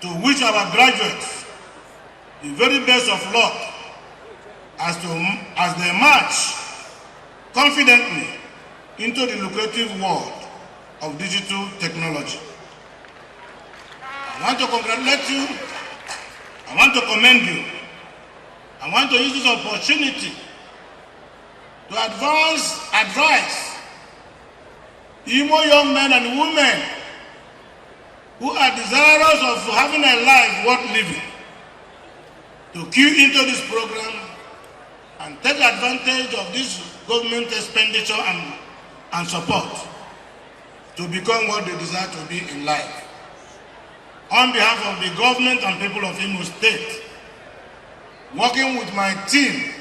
to wish our graduates the very best of luck as they march confidently into the lucrative world of digital technology. I want to congratulate you. I want to commend you. I want to use this opportunity to advise Imo young men and women who are desirous of having a life worth living to queue into this program and take advantage of this government expenditure and support to become what they desire to be in life. On behalf of the government and people of Imo State, working with my team,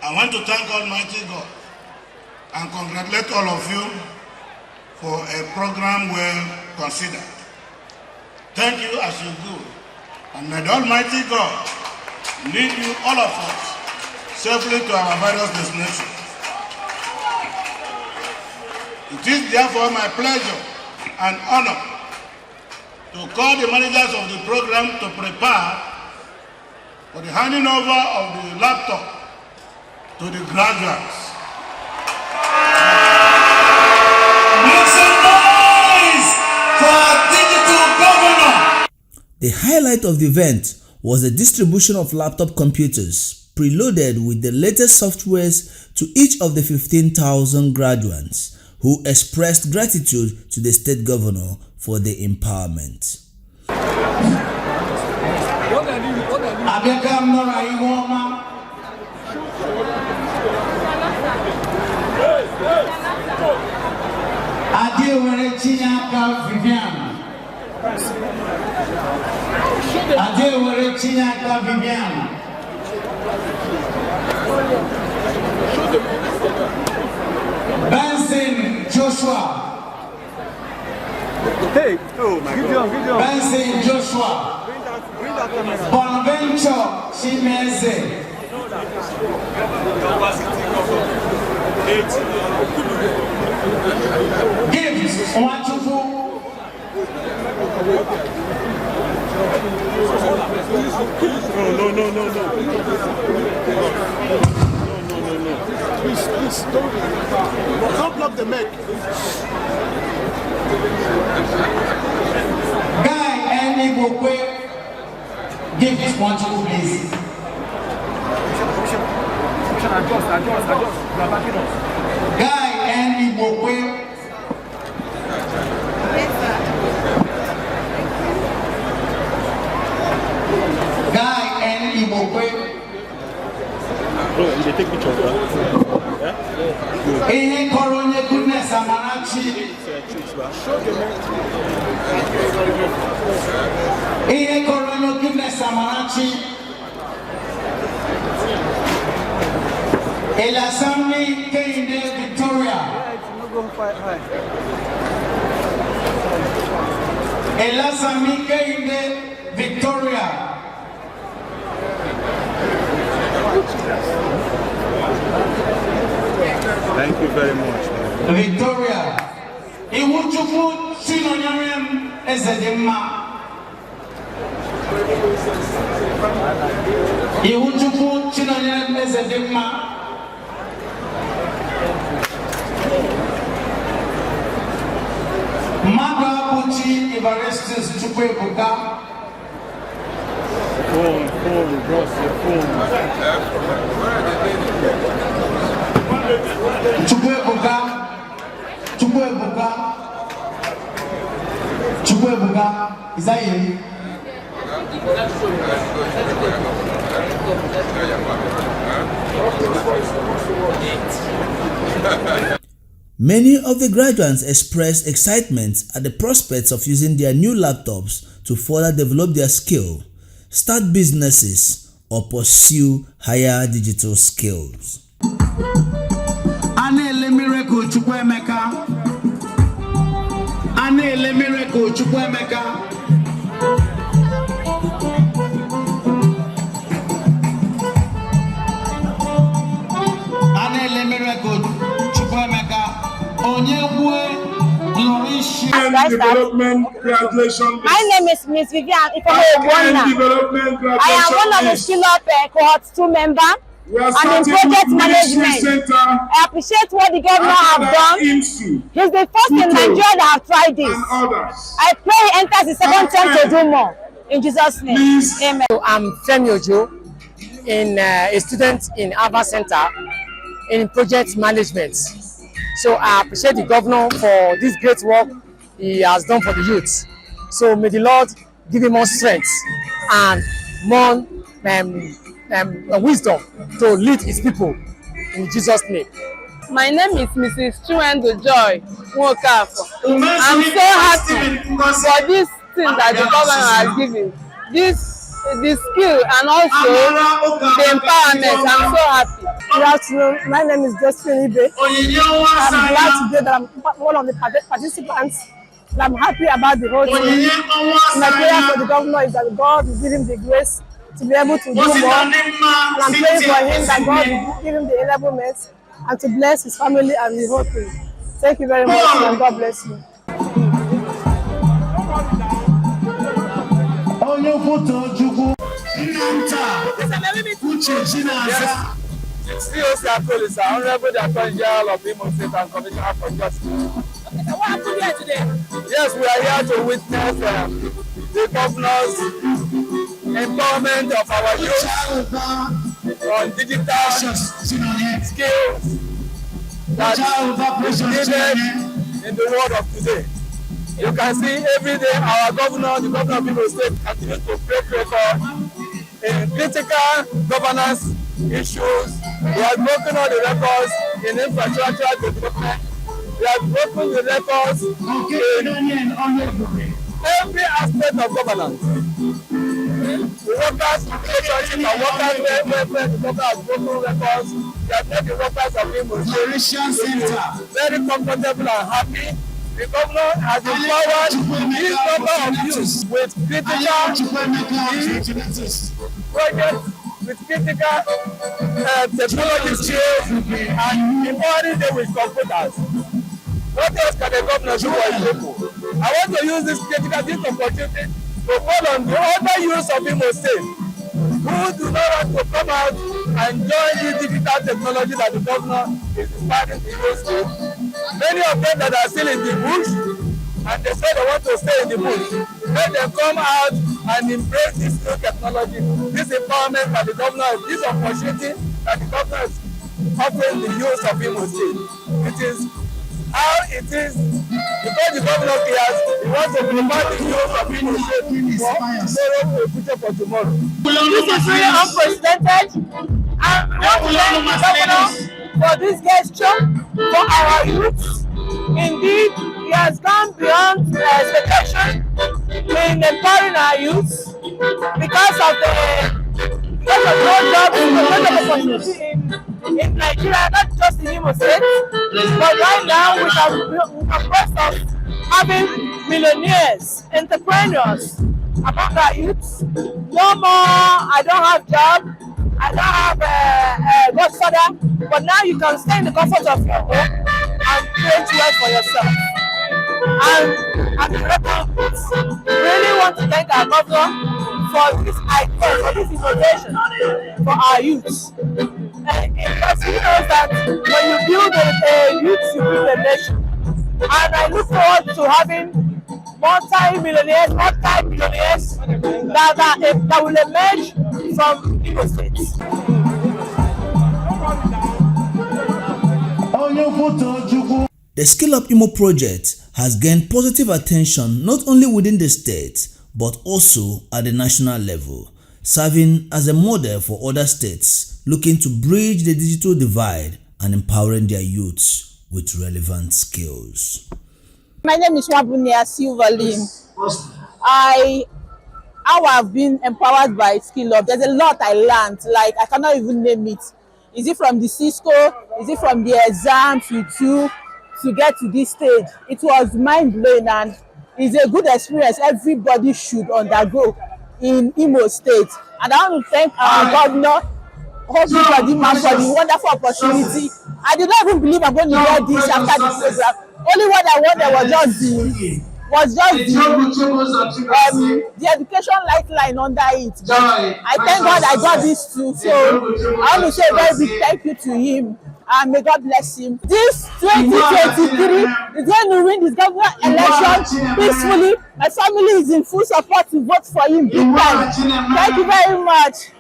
I want to thank Almighty God and congratulate all of you for a program well considered. Thank you as you do, and may the Almighty God lead you, all of us, safely to our various destinations. It is therefore my pleasure and honor to call the managers of the program to prepare for the handing over of the laptop to the graduates. Make some noise for our digital governor. The highlight of the event was the distribution of laptop computers preloaded with the latest softwares to each of the 15,000 graduates who expressed gratitude to the state governor for the empowerment. Benson Joshua. Hey, oh my God. Benson Joshua. Bonaventure Chimeze. Gift Wachufu. No. Please, don't block the mic. Guy and Ibokwe, give this one to please. Guy and Ibokwe. Guy and Ibokwe. Bro, you take pictures, eh? Koronye goodness Amarachi. Koronye goodness Amarachi. Elasami Kende Victoria. Elasami Kende Victoria. Thank you very much. Victoria, Iwuchufu Chinonyam Uzodimma. Iwuchufu Chinonyam Uzodimma. Magabuchi Evarestus Chukwebuka. Phone, bros, your phone. Chukwebuka, is that you? Many of the graduates expressed excitement at the prospects of using their new laptops to further develop their skill, start businesses, or pursue higher digital skills. Anele miracle Chukwemeka. Anele miracle Chukwemeka. Anele miracle Chukwemeka. Onyebue Glorisha. Development graduation. My name is Miss Vivian Ifeoma. I am one of the Skillup Cohort 2 members. And in project management, I appreciate what the governor have done. He's the first in Nigeria that have tried this. I pray he enters the second term to do more. In Jesus' name, amen. So I'm Femi Ojo, a student in Ava Center in project management. So I appreciate the governor for this great work he has done for the youth. So may the Lord give him more strength and more wisdom to lead his people in Jesus' name. My name is Mrs. Chiwendo Joy Nwokafo. I'm so happy for this thing that the governor has given, the skill and also the empowerment. I'm so happy. Good afternoon. My name is Josephine Ibe. I'm glad today that I'm one of the participants. And I'm happy about the whole thing. My prayer for the governor is that God will give him the grace to be able to do more. And I'm praying for him that God will give him the enablement and to bless his family and the whole thing. Thank you very much and God bless you. Yes. COC Police, Honorable Attorney General of Imo State and Commissioner for Justice. Okay, so what happened here today? Yes, we are here to witness the governor's empowerment of our youth on digital skills that is needed in the world of today. You can see every day our governor, the governor of Imo State, continues to break record in critical governance issues. We have broken all the records in infrastructure development. We have broken the records in every aspect of governance. The workers' relationship and workers' welfare, the governor has broken records. We have made the workers of Imo State very comfortable and happy. The governor has empowered this number of youth with critical projects, with critical technology skills, and empowering them with computers. What else can the governor do for his people? I want to use this opportunity to call on the other youths of Imo State who do not want to come out and join this digital technology that the governor is inspiring to Imo State. Many of them that are still in the bush and they say they want to stay in the bush, let them come out and embrace this new technology, this empowerment that the governor, this opportunity that the governor is offering the youth of Imo State. It is how it is because the governor cares, he wants to provide the youth of Imo State for tomorrow, a future for tomorrow. This is really unprecedented. I want to thank the governor for this gesture for our youth. Indeed, he has gone beyond expectation in empowering our youth because of no jobs, no job opportunity in Nigeria, not just in Imo State, but right now we are blessed of having millionaires, entrepreneurs among our youths. No more, I don't have job, I don't have a godfather, but now you can stay in the comfort of your home and create wealth for yourself. And at the record, really want to thank our governor for this idea, for this innovation for our youths. Because he knows that when you build a youth, you build a nation. And I look forward to having multi-millionaires that will emerge from Imo State. The Skillup Imo project has gained positive attention not only within the state but also at the national level, serving as a model for other states looking to bridge the digital divide and empowering their youths with relevant skills. My name is Wabunia Silverlin. I have been empowered by Skillup. There's a lot I learned, like I cannot even name it. Is it from the Cisco? Is it from the exams you took to get to this stage? It was mind-blowing and it's a good experience everybody should undergo in Imo State. And I want to thank our governor, Uzodimma, for the wonderful opportunity. I did not even believe I'm going to get this after the program. Only what I wanted was just the education lifeline under it. But I thank God I got this too. So I want to say a very big thank you to him. And may God bless him. This 2023 is going to win this governor election peacefully. My family is in full support to vote for him big time. Thank you very much.